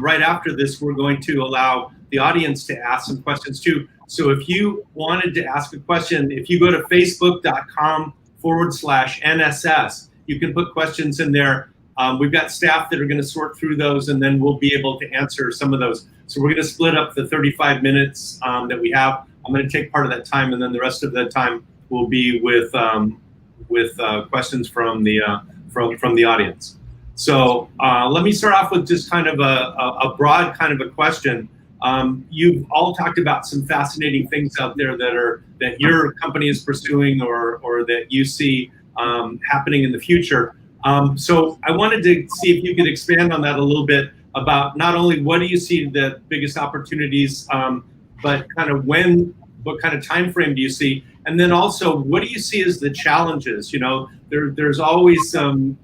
right after this, we're going to allow the audience to ask some questions too. So if you wanted to ask a question, if you go to facebook.com/NSS, you can put questions in there. We've got staff that are going to sort through those, and then we'll be able to answer some of those. So we're going to split up the 35 minutes that we have. I'm going to take part of that time, and then the rest of the time will be with questions from the audience. So let me start off with just kind of a broad kind of a question. You've all talked about some fascinating things out there that your company is pursuing or that you see happening in the future. So I wanted to see if you could expand on that a little bit about not only what do you see the biggest opportunities, but kind of what kind of time frame do you see? And then also, what do you see as the challenges? You know, there's always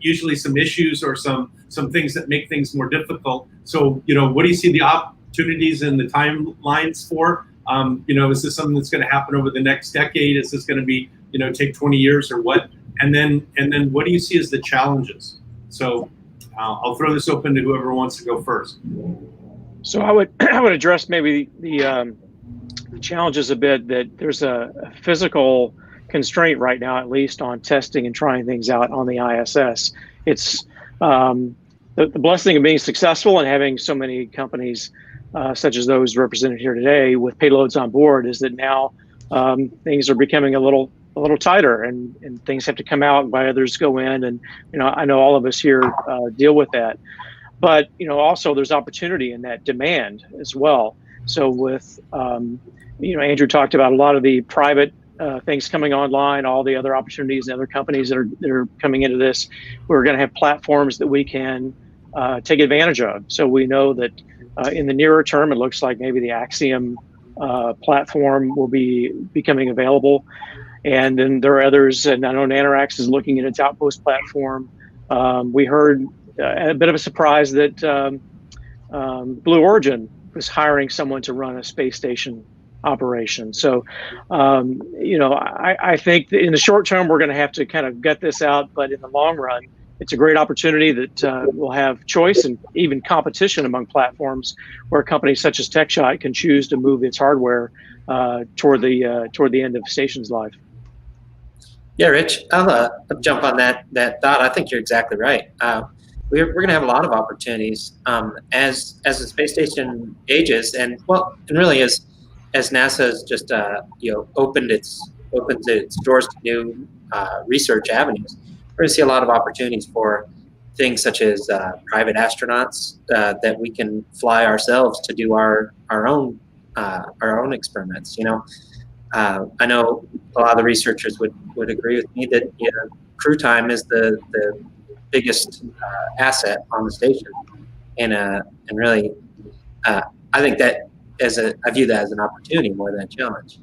usually some issues or some things that make things more difficult. So, you know, what do you see the opportunities and the timelines for? You know, is this something that's going to happen over the next decade? Is this going to be, you know, take 20 years or what? And then what do you see as the challenges? So I'll throw this open to whoever wants to go first. So I would address maybe the challenges a bit, that there's a physical constraint right now, at least on testing and trying things out on the ISS. It's the blessing of being successful and having so many companies such as those represented here today with payloads on board is that now things are becoming a little tighter, and things have to come out while others go in. And I know all of us here deal with that. But also there's opportunity in that demand as well. So with Andrew talked about a lot of the private things coming online, all the other opportunities and other companies that are coming into this. We're going to have platforms that we can take advantage of. So we know that in the nearer term, it looks like maybe the Axiom platform will be becoming available. And then there are others, and I know NanoRacks is looking at its Outpost platform. We heard a bit of a surprise that Blue Origin was hiring someone to run a space station operation. So, I think that in the short term, we're going to have to kind of gut this out, but in the long run, it's a great opportunity that will have choice and even competition among platforms where companies such as Techshot can choose to move its hardware toward the end of station's life. Yeah, Rich, I'll jump on that thought. I think you're exactly right. We're going to have a lot of opportunities as the space station ages, and really as NASA has just opens its doors to new research avenues. We're going to see a lot of opportunities for things such as private astronauts that we can fly ourselves to do our own experiments. I know a lot of the researchers would agree with me that crew time is the biggest asset on the station, and really I think that I view that as an opportunity more than a challenge.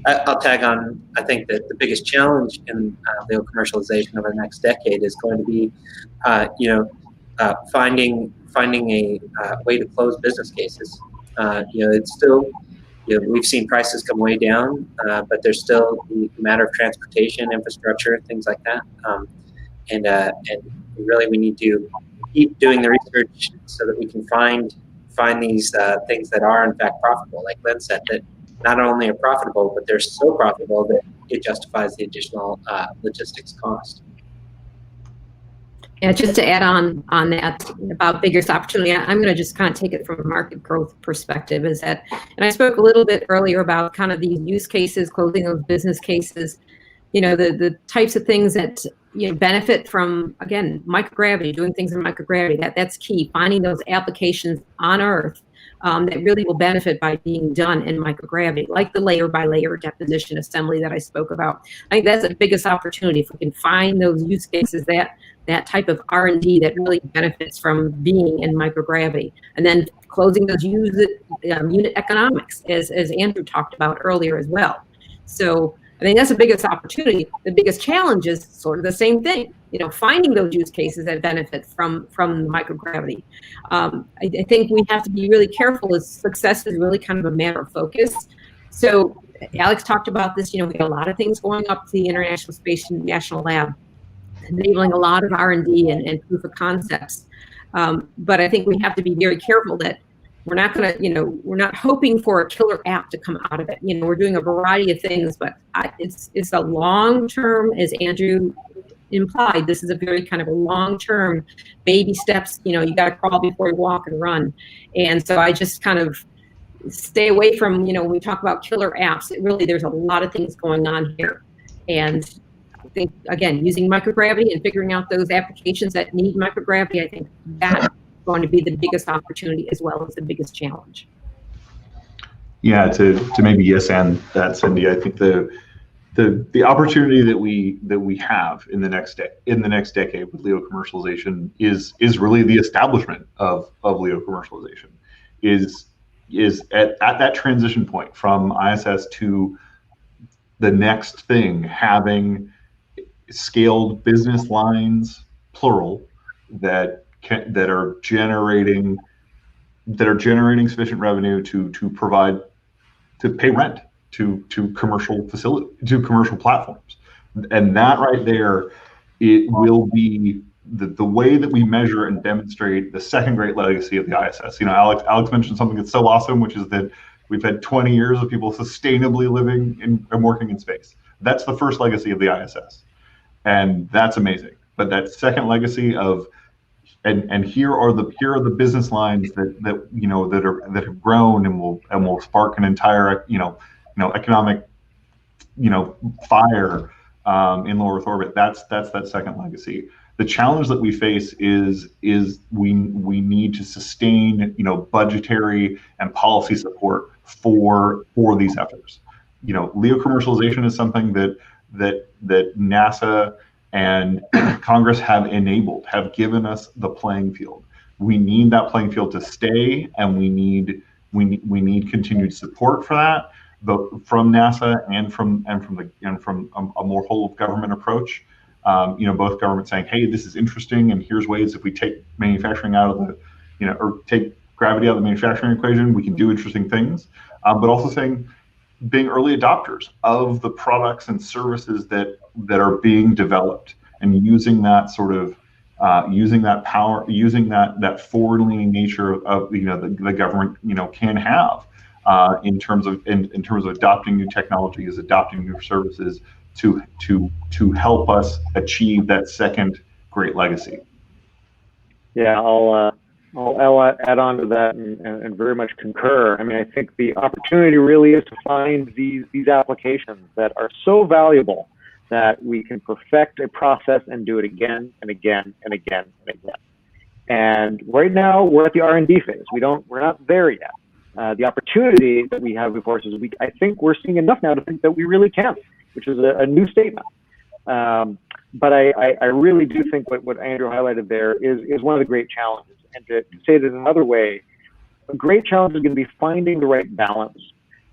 I'll tag on. I think that the biggest challenge in LEO commercialization over the next decade is going to be, finding a way to close business cases. It's still, we've seen prices come way down, but there's still the matter of transportation, infrastructure, things like that. And really, we need to keep doing the research so that we can find these things that are in fact profitable, like Lynn said, that not only are profitable, but they're so profitable that it justifies the additional logistics cost. Yeah, just to add on that about biggest opportunity, I'm going to just kind of take it from a market growth perspective. Is that, and I spoke a little bit earlier about kind of these use cases, closing those business cases. The types of things that benefit from, again, microgravity, doing things in microgravity. That's key. Finding those applications on Earth that really will benefit by being done in microgravity, like the layer by layer deposition assembly that I spoke about. I think that's the biggest opportunity if we can find those use cases, that type of R&D that really benefits from being in microgravity, and then closing those unit economics, as Andrew talked about earlier as well. So I think that's the biggest opportunity. The biggest challenge is sort of the same thing, finding those use cases that benefit from microgravity. I think we have to be really careful, as success is really kind of a matter of focus. So Alex talked about this, we have a lot of things going up to the International Space National Lab, enabling a lot of R&D and proof of concepts. But I think we have to be very careful that we're not going to, we're not hoping for a killer app to come out of it. We're doing a variety of things, but it's a long-term, as Andrew implied, this is a very kind of a long-term baby steps. You got to crawl before you walk and run. And so I just kind of stay away from, when we talk about killer apps, there's a lot of things going on here. And I think, again, using microgravity and figuring out those applications that need microgravity, I think that's going to be the biggest opportunity as well as the biggest challenge. Yeah, to maybe yes and that, Cindy. I think the opportunity that we have in the next decade with LEO commercialization is really the establishment of LEO commercialization. Is at that transition point from ISS to the next thing, having scaled business lines, plural, that are generating sufficient revenue to pay rent to commercial platforms. And that right there, it will be the way that we measure and demonstrate the second great legacy of the ISS. Alex mentioned something that's so awesome, which is that we've had 20 years of people sustainably living and working in space. That's the first legacy of the ISS. And that's amazing. But that second legacy of and here are the business lines that you know that have grown and will spark an entire economic fire in low Earth orbit. That's that second legacy. The challenge that we face is we need to sustain budgetary and policy support for these efforts. LEO commercialization is something that NASA and Congress have enabled, have given us the playing field. We need that playing field to stay, and we need continued support for that, but from NASA and from a more whole of government approach. Both governments saying, hey, this is interesting, and here's ways if we take manufacturing out of the, or take gravity out of the manufacturing equation, we can do interesting things. But also saying, being early adopters of the products and services that are being developed, and using that sort of using that power, using that forward-leaning nature of the government can have in terms of adopting new technologies, adopting new services to help us achieve that second great legacy. Yeah, I'll add on to that and very much concur. I mean, I think the opportunity really is to find these applications that are so valuable that we can perfect a process and do it again and again and again and again. And right now we're at the R&D phase. We're not there yet. The opportunity that we have before us is I think we're seeing enough now to think that we really can, which is a new statement. But I really do think what Andrew highlighted there is one of the great challenges. And to say it in another way, a great challenge is going to be finding the right balance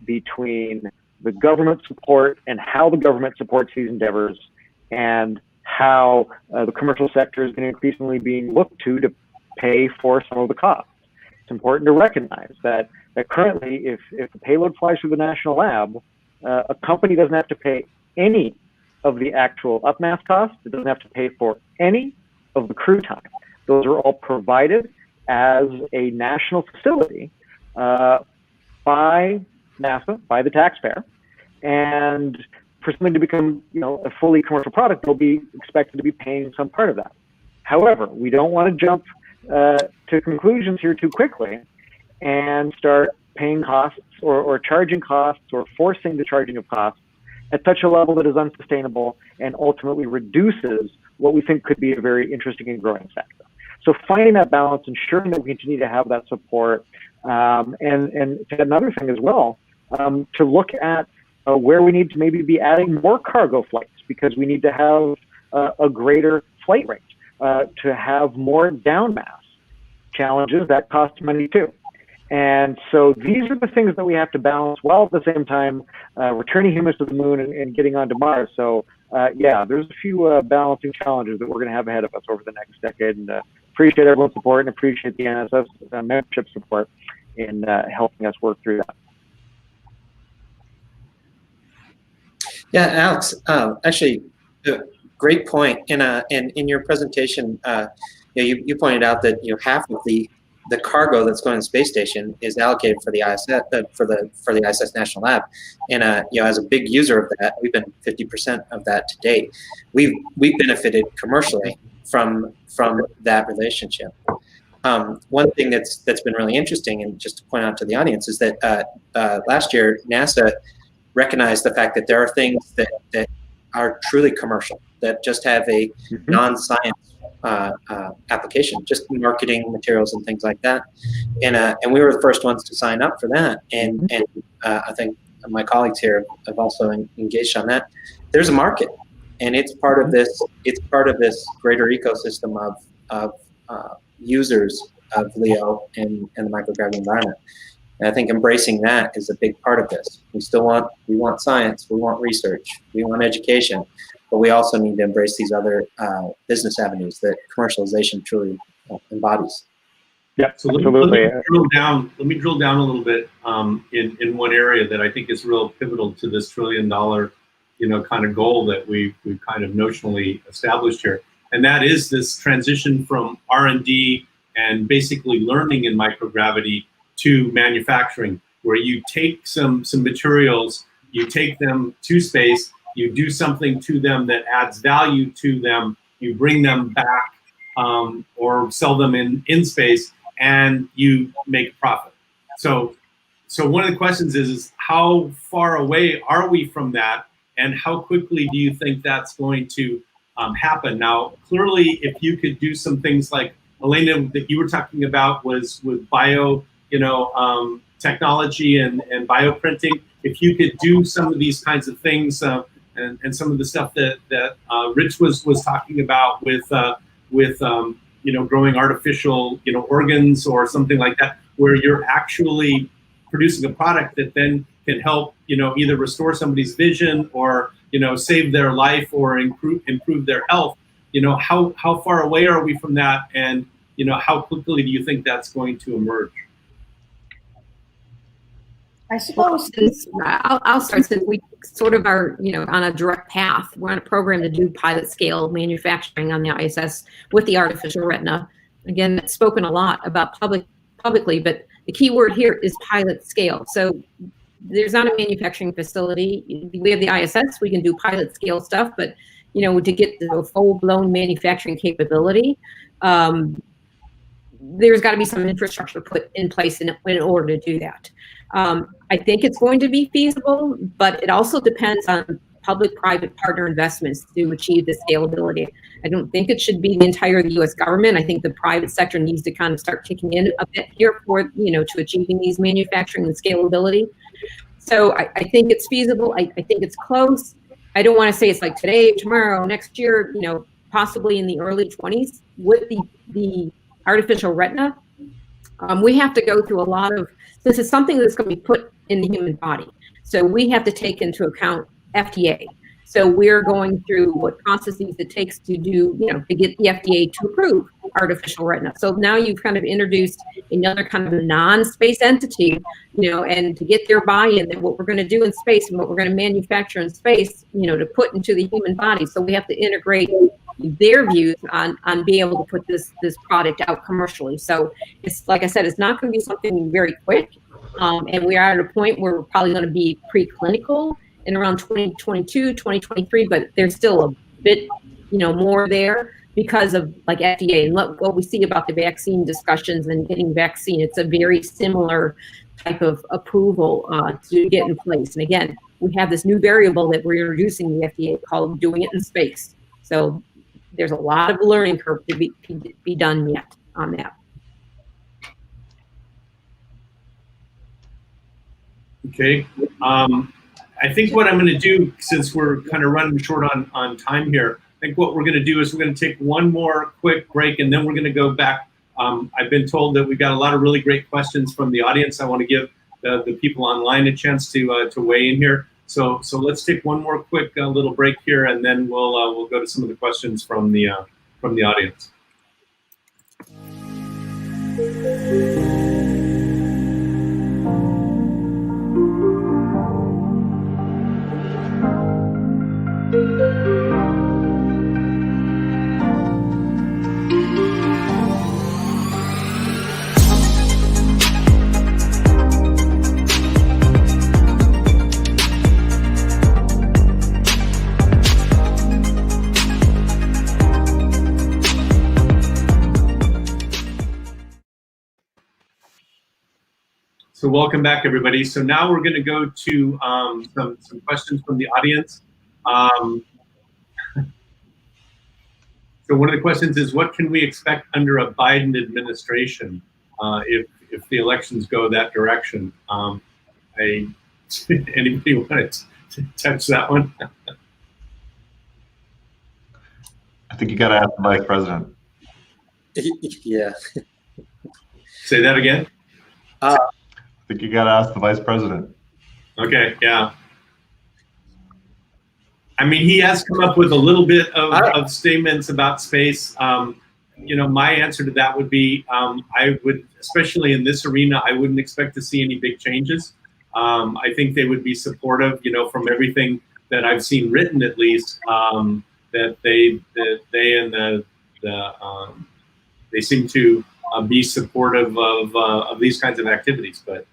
between the government support and how the government supports these endeavors, and how the commercial sector is going to increasingly being looked to pay for some of the costs. It's important to recognize that currently, if the payload flies through the national lab, a company doesn't have to pay any of the actual upmass costs. It doesn't have to pay for any of the crew time. Those are all provided as a national facility by NASA, by the taxpayer. And for something to become, a fully commercial product, they'll be expected to be paying some part of that. However, we don't want to jump to conclusions here too quickly and start paying costs or charging costs or forcing the charging of costs at such a level that is unsustainable and ultimately reduces what we think could be a very interesting and growing sector. So finding that balance, ensuring that we continue to have that support, and another thing as well, to look at where we need to maybe be adding more cargo flights, because we need to have a greater flight rate, to have more down mass challenges that cost money too. And so these are the things that we have to balance, while at the same time returning humans to the moon and getting onto Mars. So yeah, there's a few balancing challenges that we're going to have ahead of us over the next decade. And appreciate everyone's support, and appreciate the NSF membership support in helping us work through that. Yeah, Alex, actually, great point. In your presentation, you pointed out that half of the cargo that's going to the space station is allocated for the ISS for the ISS National Lab, and as a big user of that, we've been 50% of that to date. We've benefited commercially from that relationship. One thing that's been really interesting, and just to point out to the audience, is that last year NASA recognized the fact that there are things that are truly commercial, that just have a non-science application, just marketing materials and things like that. And we were the first ones to sign up for that. And I think my colleagues here have also engaged on that. There's a market, and it's part of this. It's part of this greater ecosystem of users of LEO and the microgravity environment. And I think embracing that is a big part of this. We want science, we want research, we want education, but we also need to embrace these other business avenues that commercialization truly embodies. Yeah, so absolutely. Let me drill down a little bit in one area that I think is real pivotal to this $1 trillion, kind of goal that we've kind of notionally established here, and that is this transition from R&D and basically learning in microgravity to manufacturing, where you take some materials, you take them to space, you do something to them that adds value to them, you bring them back or sell them in space, and you make a profit. So one of the questions is how far away are we from that, and how quickly do you think that's going to happen? Now, clearly, if you could do some things like Elena that you were talking about was with bio, technology and bioprinting. If you could do some of these kinds of things, and some of the stuff that Rich was talking about with growing artificial organs or something like that, where you're actually producing a product that then can help either restore somebody's vision or save their life or improve their health. How far away are we from that, and how quickly do you think that's going to emerge? I suppose I'll start, since we sort of are, on a direct path. We're on a program to do pilot scale manufacturing on the ISS with the artificial retina. Again, that's spoken a lot about publicly, but the key word here is pilot scale. So there's not a manufacturing facility. We have the ISS, we can do pilot scale stuff, but to get the full-blown manufacturing capability, there's got to be some infrastructure put in place in order to do that. I think it's going to be feasible, but it also depends on public-private partner investments to achieve the scalability. I don't think it should be the entire U.S. government. I think the private sector needs to kind of start kicking in a bit here for, to achieving these manufacturing and scalability. So I think it's feasible. I think it's close. I don't want to say it's like today, tomorrow, next year, possibly in the early 20s. With the artificial retina, we have to go through a lot of, this is something that's going to be put in the human body. So we have to take into account FDA. So we're going through what processes it takes to do, to get the FDA to approve artificial retina. So now you've kind of introduced another kind of a non-space entity, and to get their buy-in that what we're going to do in space and what we're going to manufacture in space, to put into the human body. So we have to integrate their views on being able to put this product out commercially. So it's, like I said, it's not going to be something very quick. And we are at a point where we're probably going to be preclinical in around 2022, 2023, but there's still a bit, more there because of like FDA and what we see about the vaccine discussions and getting vaccine. It's a very similar type of approval to get in place. And again, we have this new variable that we're introducing the FDA called doing it in space. So there's a lot of learning curve to be done yet on that. Okay. I think what I'm going to do, since we're kind of running short on time here, I think what we're going to do is we're going to take one more quick break, and then we're going to go back. I've been told that we've got a lot of really great questions from the audience. I want to give the people online a chance to weigh in here. So let's take one more quick little break here, and then we'll go to some of the questions from the audience. So welcome back, everybody. So now we're going to go to some questions from the audience. So one of the questions is, what can we expect under a Biden administration if the elections go that direction? Anybody want to touch that one? I think you got to ask the vice president. Yeah. Say that again. I think you got to ask the vice president. Okay, yeah. I mean, he has come up with a little bit of statements about space. My answer to that would be, I would, especially in this arena, I wouldn't expect to see any big changes. I think they would be supportive, from everything that I've seen written, at least, that they seem to be supportive of these kinds of activities. But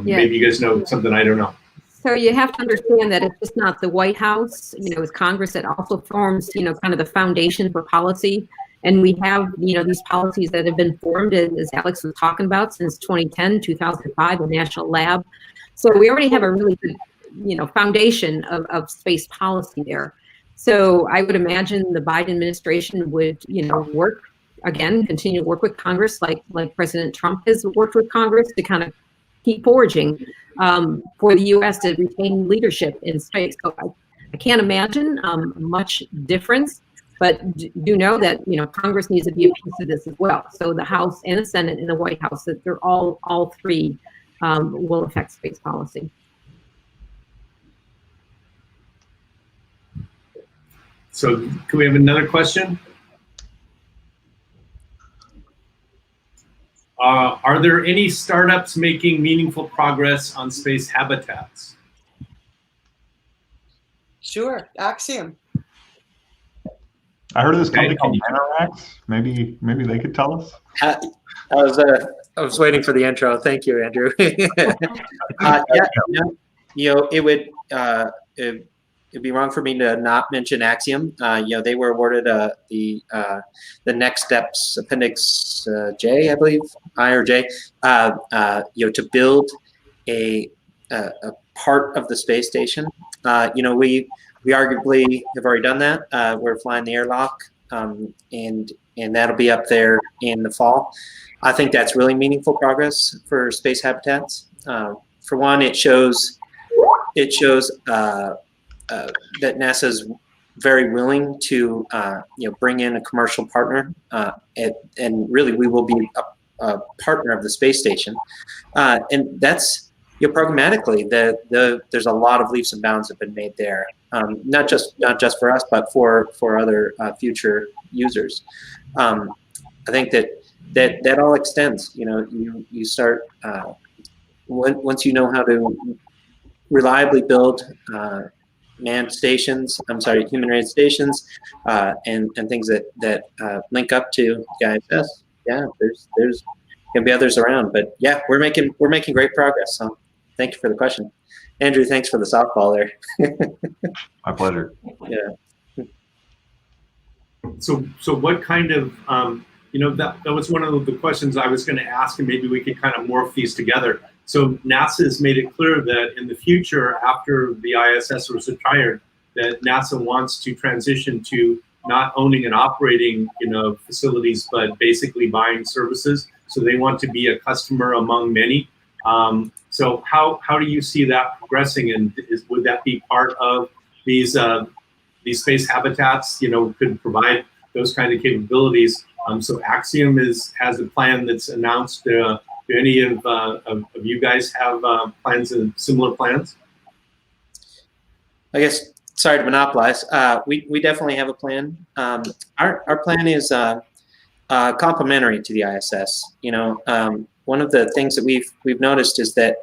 maybe you guys know something I don't know. So you have to understand that it's just not the White House, it's Congress that also forms, kind of the foundation for policy. And we have, these policies that have been formed, as Alex was talking about, since 2010, 2005, the National Lab. So we already have a really good, foundation of space policy there. So I would imagine the Biden administration would, continue to work with Congress like President Trump has worked with Congress to kind of keep forging for the U.S. to retain leadership in space. So I can't imagine much difference. But do know that Congress needs to be a piece of this as well. So the House and the Senate and the White House, that they're all three will affect space policy. So can we have another question? Are there any startups making meaningful progress on space habitats? Sure, Axiom. I heard of this company called NanoRacks. Maybe they could tell us. I was waiting for the intro. Thank you, Andrew. It'd be wrong for me to not mention Axiom. They were awarded the Next Steps Appendix J, I believe, I or J, to build a part of the space station. We arguably have already done that. We're flying the airlock, and that'll be up there in the fall. I think that's really meaningful progress for space habitats. For one, it shows that NASA's very willing to bring in a commercial partner, and really we will be a partner of the space station, and that's programmatically there's a lot of leaps and bounds have been made there, not just for us but for other future users. I think that all extends. You start once you know how to reliably build manned stations, human-rated stations, and things that link up to the ISS. Yeah, there's gonna be others around, but yeah, we're making great progress. So thank you for the question, Andrew. Thanks for the softball there. My pleasure. Yeah. So what kind of that was one of the questions I was going to ask, and maybe we could kind of morph these together. So NASA has made it clear that in the future, after the ISS was retired, that NASA wants to transition to not owning and operating, facilities, but basically buying services. So they want to be a customer among many. So how do you see that progressing? And would that be part of these space habitats? Could provide those kind of capabilities. So Axiom has a plan that's announced. Do any of you guys have plans and similar plans? I guess, sorry to monopolize. We definitely have a plan. Our plan is complementary to the ISS. One of the things that we've noticed is that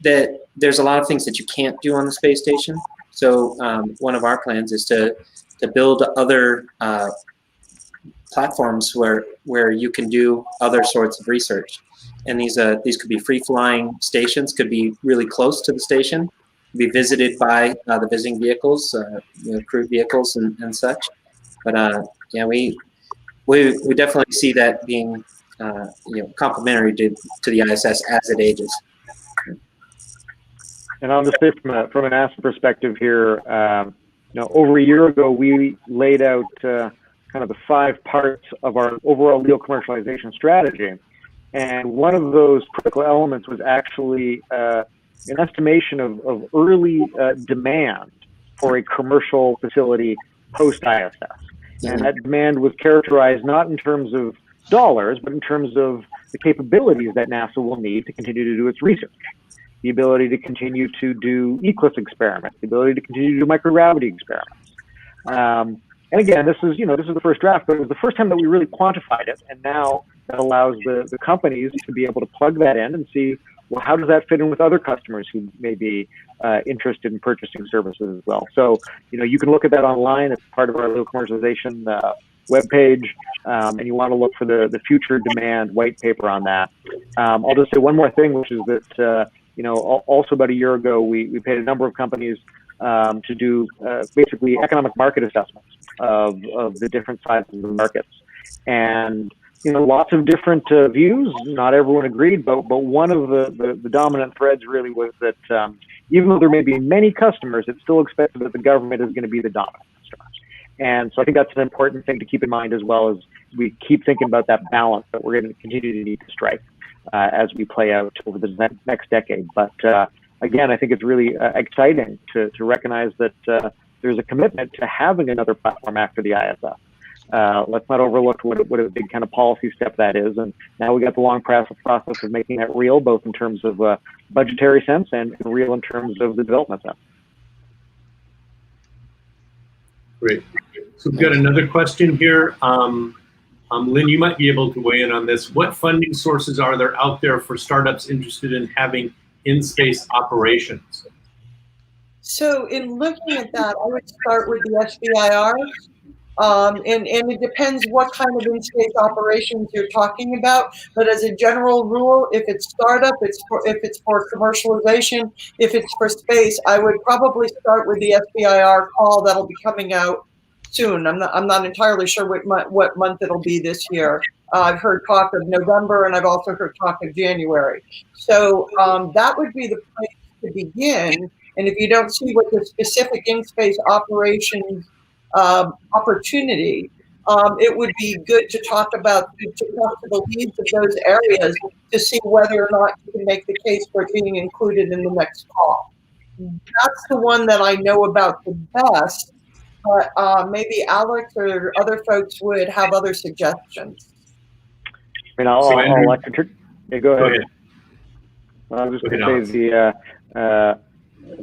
there's a lot of things that you can't do on the space station. So one of our plans is to build other platforms where you can do other sorts of research, and these could be free-flying stations, could be really close to the station, be visited by the visiting vehicles, crewed vehicles and such. But yeah, we definitely see that being complementary to the ISS as it ages. And I'll just say from an NASA perspective here, over a year ago, we laid out kind of the 5 parts of our overall LEO commercialization strategy. And one of those critical elements was actually an estimation of early demand for a commercial facility post-ISS. And that demand was characterized not in terms of dollars, but in terms of the capabilities that NASA will need to continue to do its research. The ability to continue to do Eclipse experiments, the ability to continue to do microgravity experiments. And again, this is the first draft, but it was the first time that we really quantified it. And now that allows the companies to be able to plug that in and see, well, how does that fit in with other customers who may be interested in purchasing services as well? So, you can look at that online. It's part of our LEO commercialization webpage, and you want to look for the future demand white paper on that. I'll just say one more thing, which is that, also about a year ago, we paid a number of companies to do basically economic market assessments of the different sizes of the markets. And lots of different views. Not everyone agreed, but one of the dominant threads really was that even though there may be many customers, it's still expected that the government is going to be the dominant customer. And so I think that's an important thing to keep in mind, as well as we keep thinking about that balance that we're going to continue to need to strike as we play out over the next decade. But again, I think it's really exciting to recognize that there's a commitment to having another platform after the ISF. Let's not overlook what a big kind of policy step that is. And now we got the long process of making that real, both in terms of budgetary sense and real in terms of the development sense. Great. So we've got another question here. Lynn, you might be able to weigh in on this. What funding sources are there out there for startups interested in having in-space operations? So in looking at that, I would start with the SBIR. And it depends what kind of in-space operations you're talking about. But as a general rule, if it's startup, if it's for commercialization, if it's for space, I would probably start with the SBIR call that'll be coming out soon. I'm not entirely sure what month it'll be this year. I've heard talk of November, and I've also heard talk of January. So that would be the place to begin. And if you don't see what the specific in-space operations opportunity, it would be good to talk to the leads of those areas to see whether or not you can make the case for it being included in the next call. That's the one that I know about the best, but maybe Alex or other folks would have other suggestions. I mean, I'll like to go ahead. I was just going to say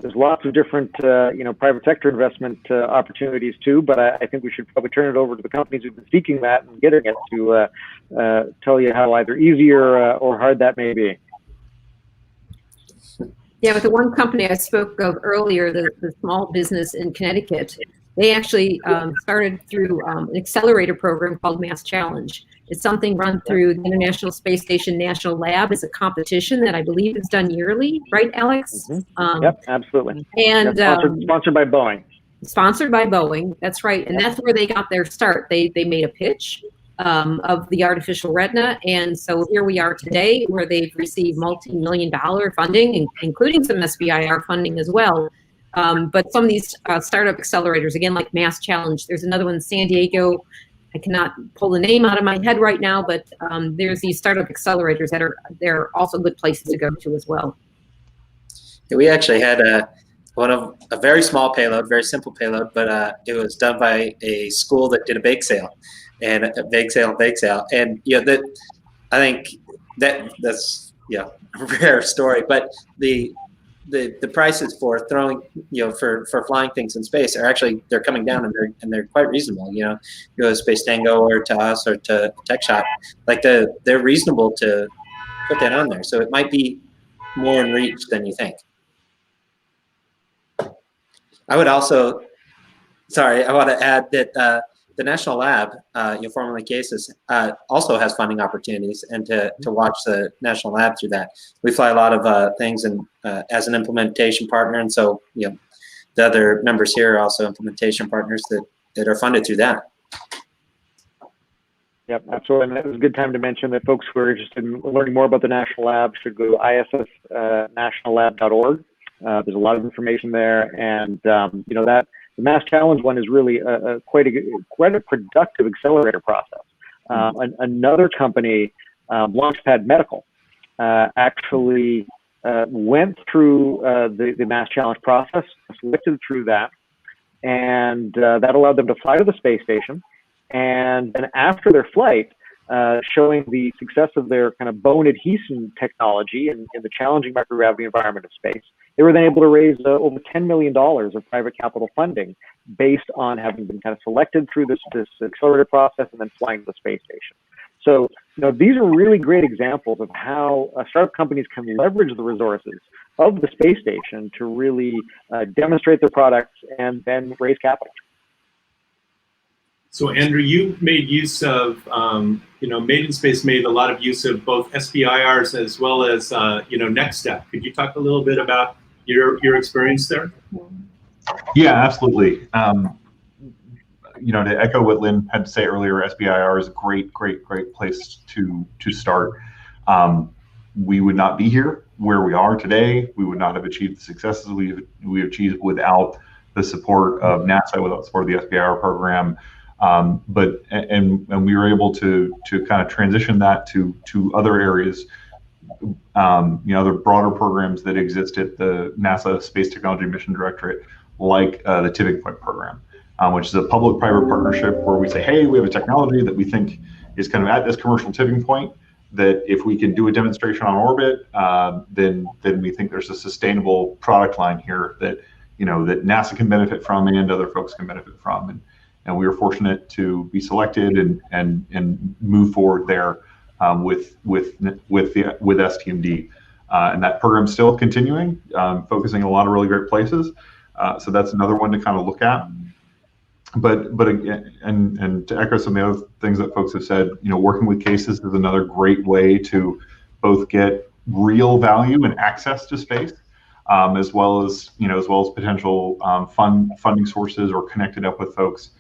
there's lots of different, private sector investment opportunities too, but I think we should probably turn it over to the companies who've been seeking that and getting it to tell you how either easier or hard that may be. Yeah, but the one company I spoke of earlier, the small business in Connecticut, they actually started through an accelerator program called Mass Challenge. It's something run through the International Space Station National Lab. It's a competition that I believe is done yearly, right, Alex? Yep, absolutely. And sponsored by Boeing. Sponsored by Boeing, that's right. And that's where they got their start. They made a pitch of the artificial retina. And so here we are today, where they've received multi-million-dollar funding, including some SBIR funding as well. But some of these startup accelerators, again, like Mass Challenge, there's another one in San Diego. I cannot pull the name out of my head right now, but there's these startup accelerators that they're also good places to go to as well. Yeah, we actually had a very small payload, very simple payload, but it was done by a school that did a bake sale, and a bake sale, and I think that's a rare story, but the prices for throwing, for flying things in space they're coming down, and they're quite reasonable. You go to Space Tango or to us or to Techshot, like they're reasonable to put that on there. So it might be more in reach than you think. I would also, I want to add that the National Lab, formerly CASIS, also has funding opportunities, and to watch the National Lab through that. We fly a lot of things and as an implementation partner, and so the other members here are also implementation partners that are funded through that. Yep, absolutely. And it was a good time to mention that folks who are interested in learning more about the National Lab should go to issnationallab.org. There's a lot of information there, and that the Mass Challenge one is really quite a productive accelerator process. Another company, Launchpad Medical, actually went through the Mass Challenge process, selected through that, and that allowed them to fly to the space station. And then after their flight, showing the success of their kind of bone adhesion technology in the challenging microgravity environment of space, they were then able to raise over $10 million of private capital funding based on having been kind of selected through this accelerator process and then flying to the space station. So, these are really great examples of how startup companies can leverage the resources of the space station to really demonstrate their products and then raise capital. So Andrew, you made use of, Made in Space made a lot of use of both SBIRs as well as, Next Step. Could you talk a little bit about your experience there? Yeah, absolutely. You know, to echo what Lynn had to say earlier, SBIR is a great place to start. We would not be here where we are today. We would not have achieved the successes we achieved without the support of NASA, without the support of the SBIR program. But we were able to kind of transition that to other areas, you know, other broader programs that exist at the NASA Space Technology Mission Directorate, like the Tipping Point program, which is a public-private partnership where we say, hey, we have a technology that we think is kind of at this commercial tipping point, that if we can do a demonstration on orbit, then we think there's a sustainable product line here that, you know, that NASA can benefit from and other folks can benefit from. And we were fortunate to be selected and move forward there with STMD. And that program's still continuing, focusing in a lot of really great places. So that's another one to kind of look at. But again, and to echo some of the other things that folks have said, you know, working with cases is another great way to both get real value and access to space, as well as potential funding sources or connected up with folks.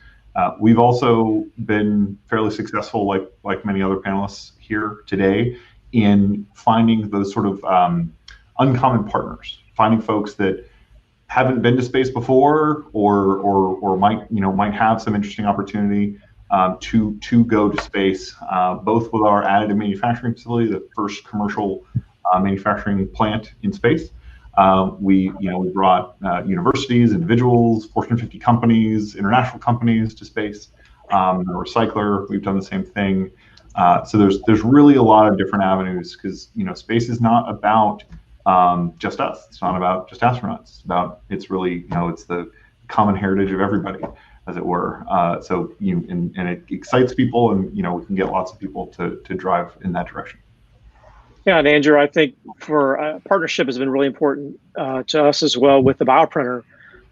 We've also been fairly successful, like many other panelists here today, in finding those sort of uncommon partners, finding folks that haven't been to space before, or might have some interesting opportunity to go to space, both with our additive manufacturing facility, the first commercial manufacturing plant in space. We brought universities, individuals, Fortune 50 companies, international companies to space. A recycler, we've done the same thing. So there's really a lot of different avenues, because, you know, space is not about just us. It's not about just astronauts. It's really, you know, it's the common heritage of everybody, as it were. So and it excites people, and, you know, we can get lots of people to drive in that direction. Yeah, and Andrew, I think for partnership has been really important to us as well with the bioprinter,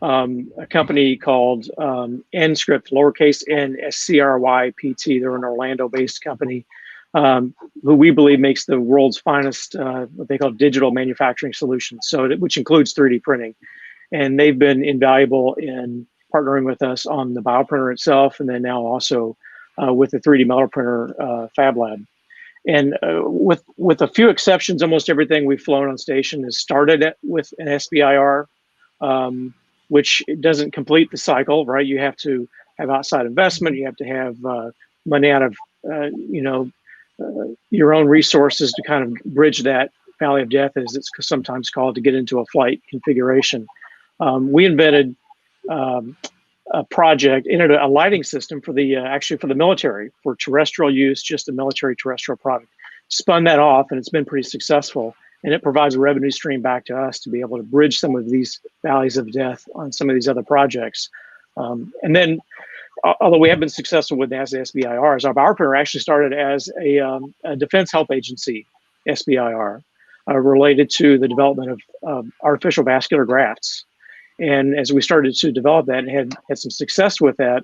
a company called Nscript, lowercase n SCRYPT. They're an Orlando-based company who we believe makes the world's finest what they call digital manufacturing solutions, which includes 3D printing. And they've been invaluable in partnering with us on the bioprinter itself, and then now also with the 3D metal printer Fab Lab. And with a few exceptions, almost everything we've flown on station has started with an SBIR, which doesn't complete the cycle, right? You have to have outside investment. You have to have money out of, your own resources to kind of bridge that valley of death, as it's sometimes called, to get into a flight configuration. We invented a project, a lighting system for the military, for terrestrial use, just a military terrestrial product. Spun that off, and it's been pretty successful. And it provides a revenue stream back to us to be able to bridge some of these valleys of death on some of these other projects. And then, although we have been successful with NASA SBIRs, our bioprinter actually started as a Defense Health Agency SBIR related to the development of artificial vascular grafts. And as we started to develop that and had some success with that,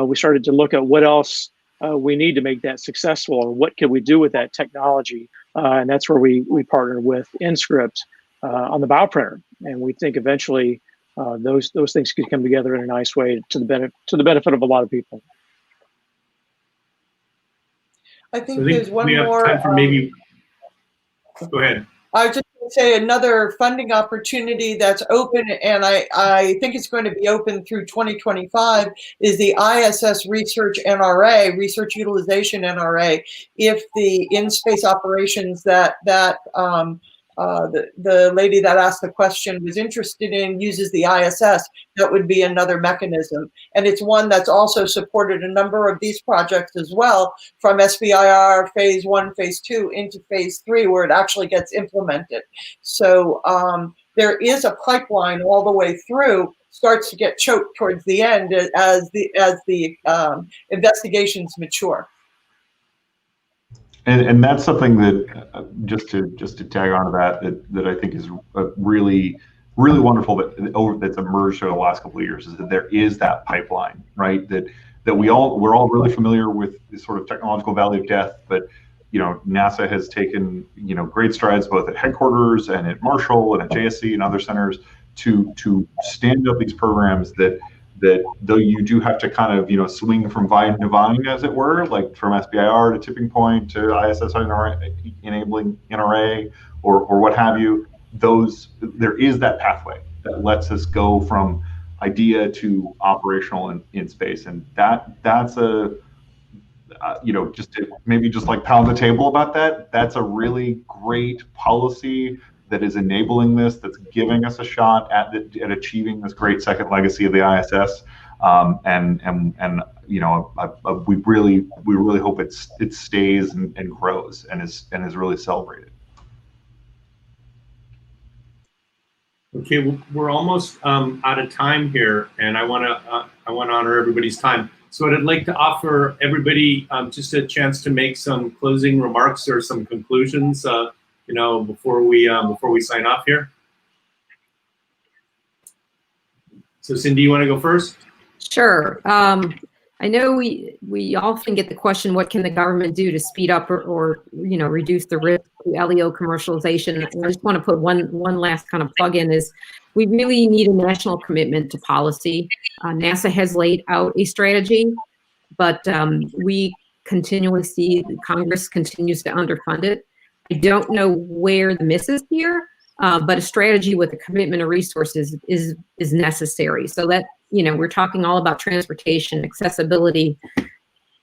we started to look at what else we need to make that successful, or what could we do with that technology. And that's where we partnered with Nscript on the bioprinter. And we think eventually those things could come together in a nice way to the benefit of a lot of people. I think there's one more. Time for maybe. Go ahead. I was just going to say another funding opportunity that's open, and I think it's going to be open through 2025, is the ISS Research NRA, Research Utilization NRA. If the in-space operations that the lady that asked the question was interested in uses the ISS, that would be another mechanism. And it's one that's also supported a number of these projects as well, from SBIR phase 1, phase 2 into phase 3, where it actually gets implemented. So there is a pipeline all the way through, starts to get choked towards the end as the investigations mature. And that's something that just to tag on to that I think is really wonderful that's emerged over the last couple of years, is that there is that pipeline, right? That we're all really familiar with this sort of technological valley of death, but NASA has taken great strides both at headquarters and at Marshall and at JSC and other centers to stand up these programs that though you do have to kind of, you know, swing from vine to vine, as it were, like from SBIR to Tipping Point to ISS enabling NRA or what have you, there is that pathway that lets us go from idea to operational in space, and that's a you know, just to maybe just like pound the table about that. That's a really great policy that is enabling this, that's giving us a shot at achieving this great second legacy of the ISS, and you know, we really hope it stays and grows and is really celebrated. Okay, we're almost out of time here, and I want to honor everybody's time. So I'd like to offer everybody just a chance to make some closing remarks or some conclusions, you know, before we sign off here. So Cindy, you want to go first? Sure. I know we often get the question, what can the government do to speed up or you know, reduce the risk to LEO commercialization? And I just want to put one last kind of plug in is we really need a national commitment to policy. NASA has laid out a strategy, but we continually see Congress continues to underfund it. I don't know where the miss is here, but a strategy with a commitment of resources is necessary. So that, you know, we're talking all about transportation, accessibility,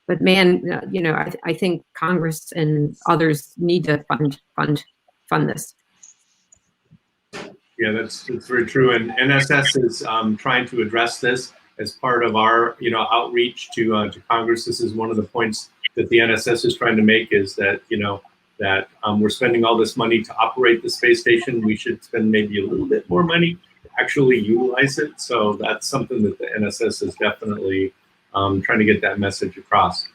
but man, you know, I think Congress and others need to fund this. Yeah, that's very true. And NSS is trying to address this as part of our, you know, outreach to Congress. This is one of the points that the NSS is trying to make, is that, you know, that we're spending all this money to operate the space station. We should spend maybe a little bit more money to actually utilize it. So that's something that the NSS is definitely trying to get that message across.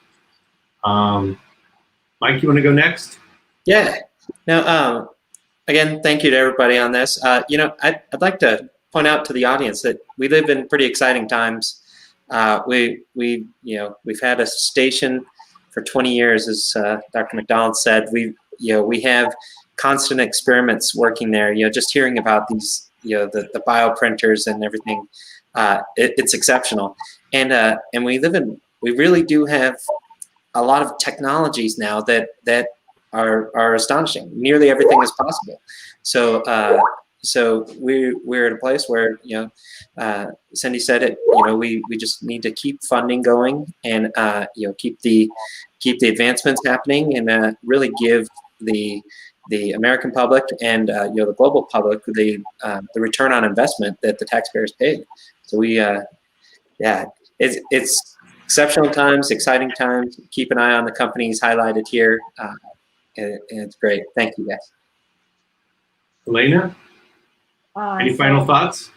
Mike, you want to go next? Yeah. Now, again, thank you to everybody on this. You know, I'd like to point out to the audience that we live in pretty exciting times. You know, we've had a station for 20 years, as Dr. MacDonald said. We have constant experiments working there. You know, just hearing about these, you know, the bioprinters and everything, it's exceptional. And we really do have a lot of technologies now that are astonishing. Nearly everything is possible. So we're at a place where, you know, Cindy said it, you know, we just need to keep funding going and you know, keep the advancements happening and really give the American public and you know, the global public the return on investment that the taxpayers paid. So we yeah, it's exceptional times, exciting times. Keep an eye on the companies highlighted here. And it's great. Thank you, guys. Elena, any final thoughts?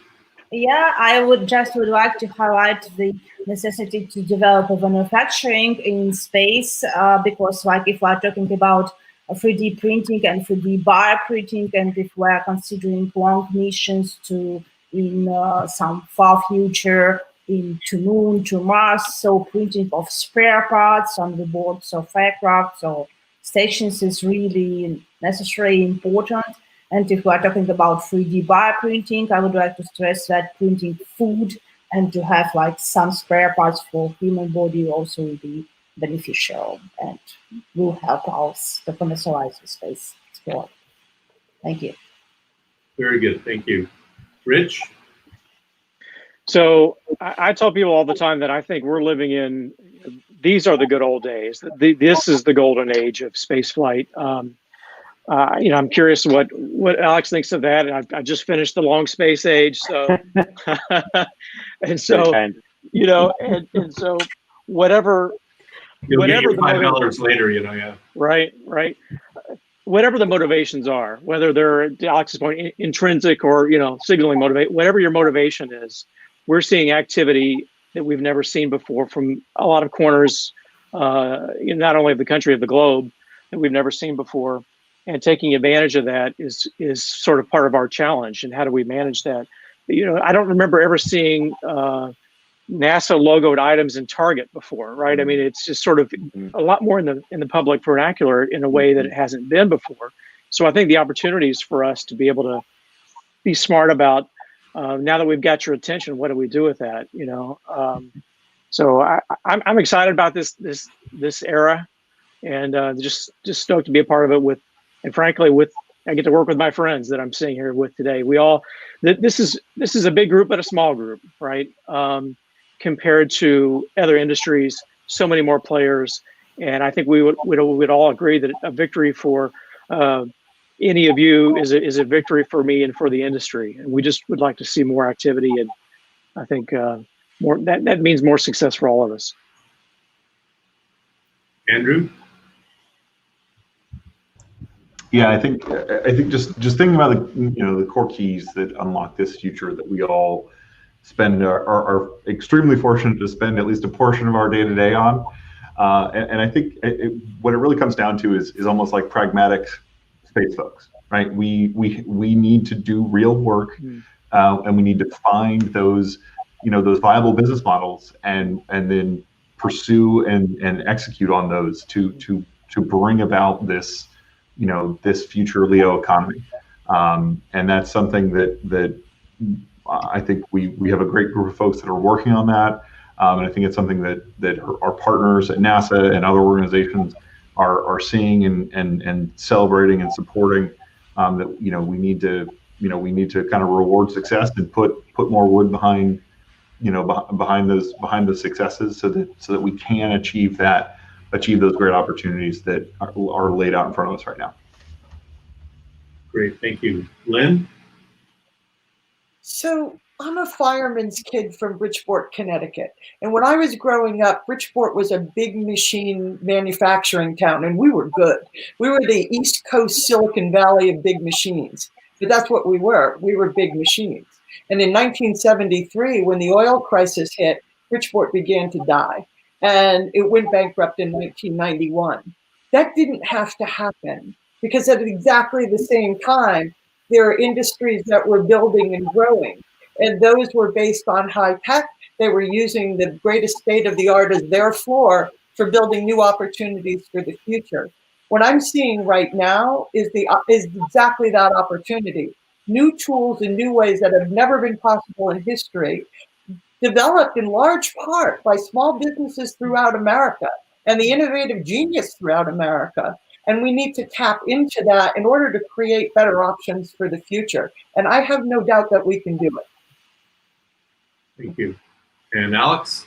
Yeah, I would like to highlight the necessity to develop a manufacturing in space because, like, if we're talking about 3D printing and 3D bioprinting, and if we're considering long missions to in some far future to Moon, to Mars, so printing of spare parts on the boards of aircraft or stations is really necessary, important. And if we're talking about 3D bioprinting, I would like to stress that printing food and to have like some spare parts for human body also will be beneficial and will help us to commercialize the space sport. Thank you. Very good, thank you. Rich? So I tell people all the time that I think we're living in, these are the good old days. This is the golden age of space flight. You know, I'm curious what Alex thinks of that. And I just finished the long space age, so and so you know, and so whatever. You'll whatever get your $5 later, you know, yeah. Right. Whatever the motivations are, whether they're, to Alex's point, intrinsic or, you know, signaling motivate, whatever your motivation is, we're seeing activity that we've never seen before from a lot of corners, not only of the country, of the globe, that we've never seen before. And taking advantage of that is sort of part of our challenge. And how do we manage that? You know, I don't remember ever seeing NASA logoed items in Target before, right? I mean, it's just sort of a lot more in the public vernacular in a way that it hasn't been before. So I think the opportunities for us to be able to be smart about now that we've got your attention, what do we do with that? So I'm excited about this era, and just stoked to be a part of it and frankly I get to work with my friends that I'm sitting here with today. This is a big group but a small group, right? Compared to other industries, so many more players, and I think we would all agree that a victory for any of you is a victory for me and for the industry, and we just would like to see more activity, and I think more that means more success for all of us. Andrew? Yeah, I think just thinking about the core keys that unlock this future that we all are extremely fortunate to spend at least a portion of our day-to-day on, and I think what it really comes down to is almost like pragmatic space folks, right? We need to do real work, and we need to find those viable business models and then pursue and execute on those to bring about this this future LEO economy, and that's something that I think we have a great group of folks that are working on that, and I think it's something that our partners at NASA and other organizations are seeing and celebrating and supporting. That we need to kind of reward success and put more wood behind behind those successes, so that we can achieve those great opportunities that are laid out in front of us right now. Great, thank you. Lynn? So I'm a fireman's kid from Bridgeport, Connecticut. And when I was growing up, Bridgeport was a big machine manufacturing town, and we were good. We were the East Coast Silicon Valley of big machines. But that's what we were. We were big machines. And in 1973, when the oil crisis hit, Bridgeport began to die. And it went bankrupt in 1991. That didn't have to happen, because at exactly the same time, there are industries that were building and growing. And those were based on high tech. They were using the greatest state of the art as their floor for building new opportunities for the future. What I'm seeing right now is exactly that opportunity. New tools and new ways that have never been possible in history, developed in large part by small businesses throughout America and the innovative genius throughout America. And we need to tap into that in order to create better options for the future. And I have no doubt that we can do it. Thank you. And Alex?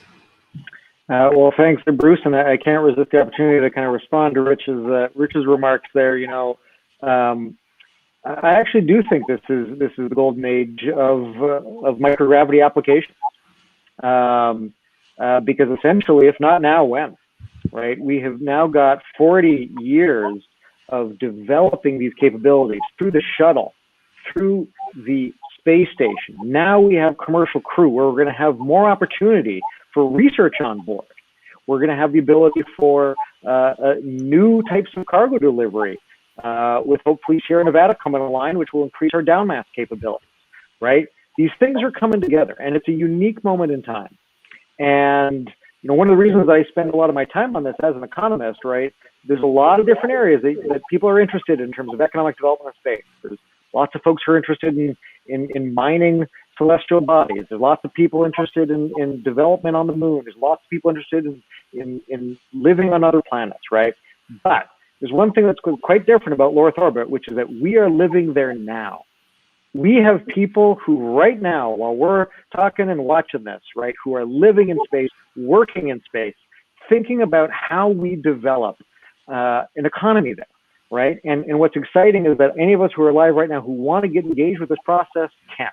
Well, thanks to Bruce, and I can't resist the opportunity to kind of respond to Rich's remarks there. I actually do think this is the golden age of microgravity applications, because essentially, if not now, when? Right? We have now got 40 years of developing these capabilities through the shuttle, through the space station. Now we have commercial crew where we're going to have more opportunity for research on board. We're going to have the ability for new types of cargo delivery, with hopefully Sierra Nevada coming online, which will increase our downmass capabilities, right? These things are coming together, and it's a unique moment in time. And one of the reasons I spend a lot of my time on this as an economist, right, there's a lot of different areas that people are interested in terms of economic development of space. There's lots of folks who are interested in mining celestial bodies. There's lots of people interested in development on the moon. There's lots of people interested in living on other planets, right? But there's one thing that's quite different about low Earth orbit, which is that we are living there now. We have people who right now, while we're talking and watching this, right, who are living in space, working in space, thinking about how we develop an economy there, right? And what's exciting is that any of us who are alive right now who want to get engaged with this process can.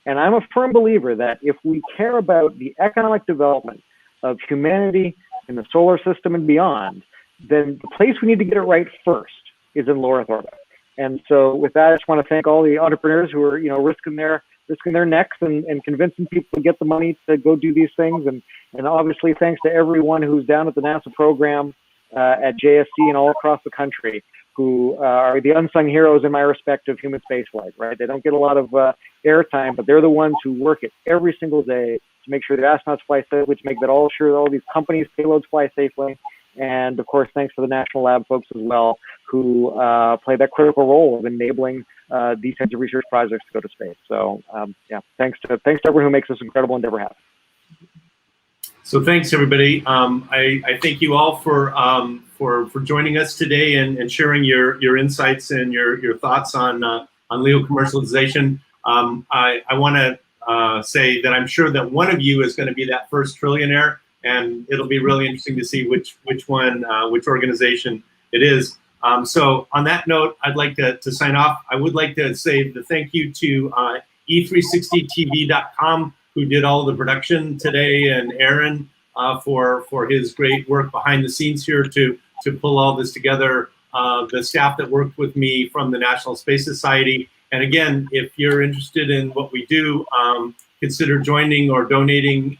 And I'm a firm believer that if we care about the economic development of humanity in the solar system and beyond, then the place we need to get it right first is in low Earth orbit. And so with that, I just want to thank all the entrepreneurs who are, risking their necks and convincing people to get the money to go do these things. And obviously thanks to everyone who's down at the NASA program, at JSC and all across the country, who are the unsung heroes in my respect of human spaceflight, right? They don't get a lot of airtime, but they're the ones who work it every single day to make sure the astronauts fly safely, to make that all sure that all these companies' payloads fly safely. And of course, thanks to the National Lab folks as well, who play that critical role of enabling these kinds of research projects to go to space. So yeah, thanks to everyone who makes this incredible endeavor happen. So thanks, everybody. I thank you all for joining us today and sharing your insights and your thoughts on LEO commercialization. I want to say that I'm sure that one of you is going to be that first trillionaire, and it'll be really interesting to see which organization it is. So on that note, I'd like to sign off. I would like to say the thank you to E360TV.com, who did all the production today, and Aaron for his great work behind the scenes here to pull all this together. The staff that worked with me from the National Space Society. And again, if you're interested in what we do, consider joining or donating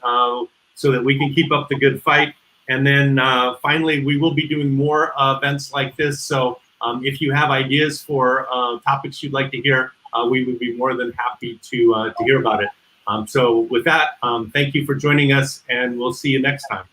so that we can keep up the good fight. And then finally, we will be doing more events like this. So if you have ideas for topics you'd like to hear, we would be more than happy to hear about it. So with that, thank you for joining us, and we'll see you next time.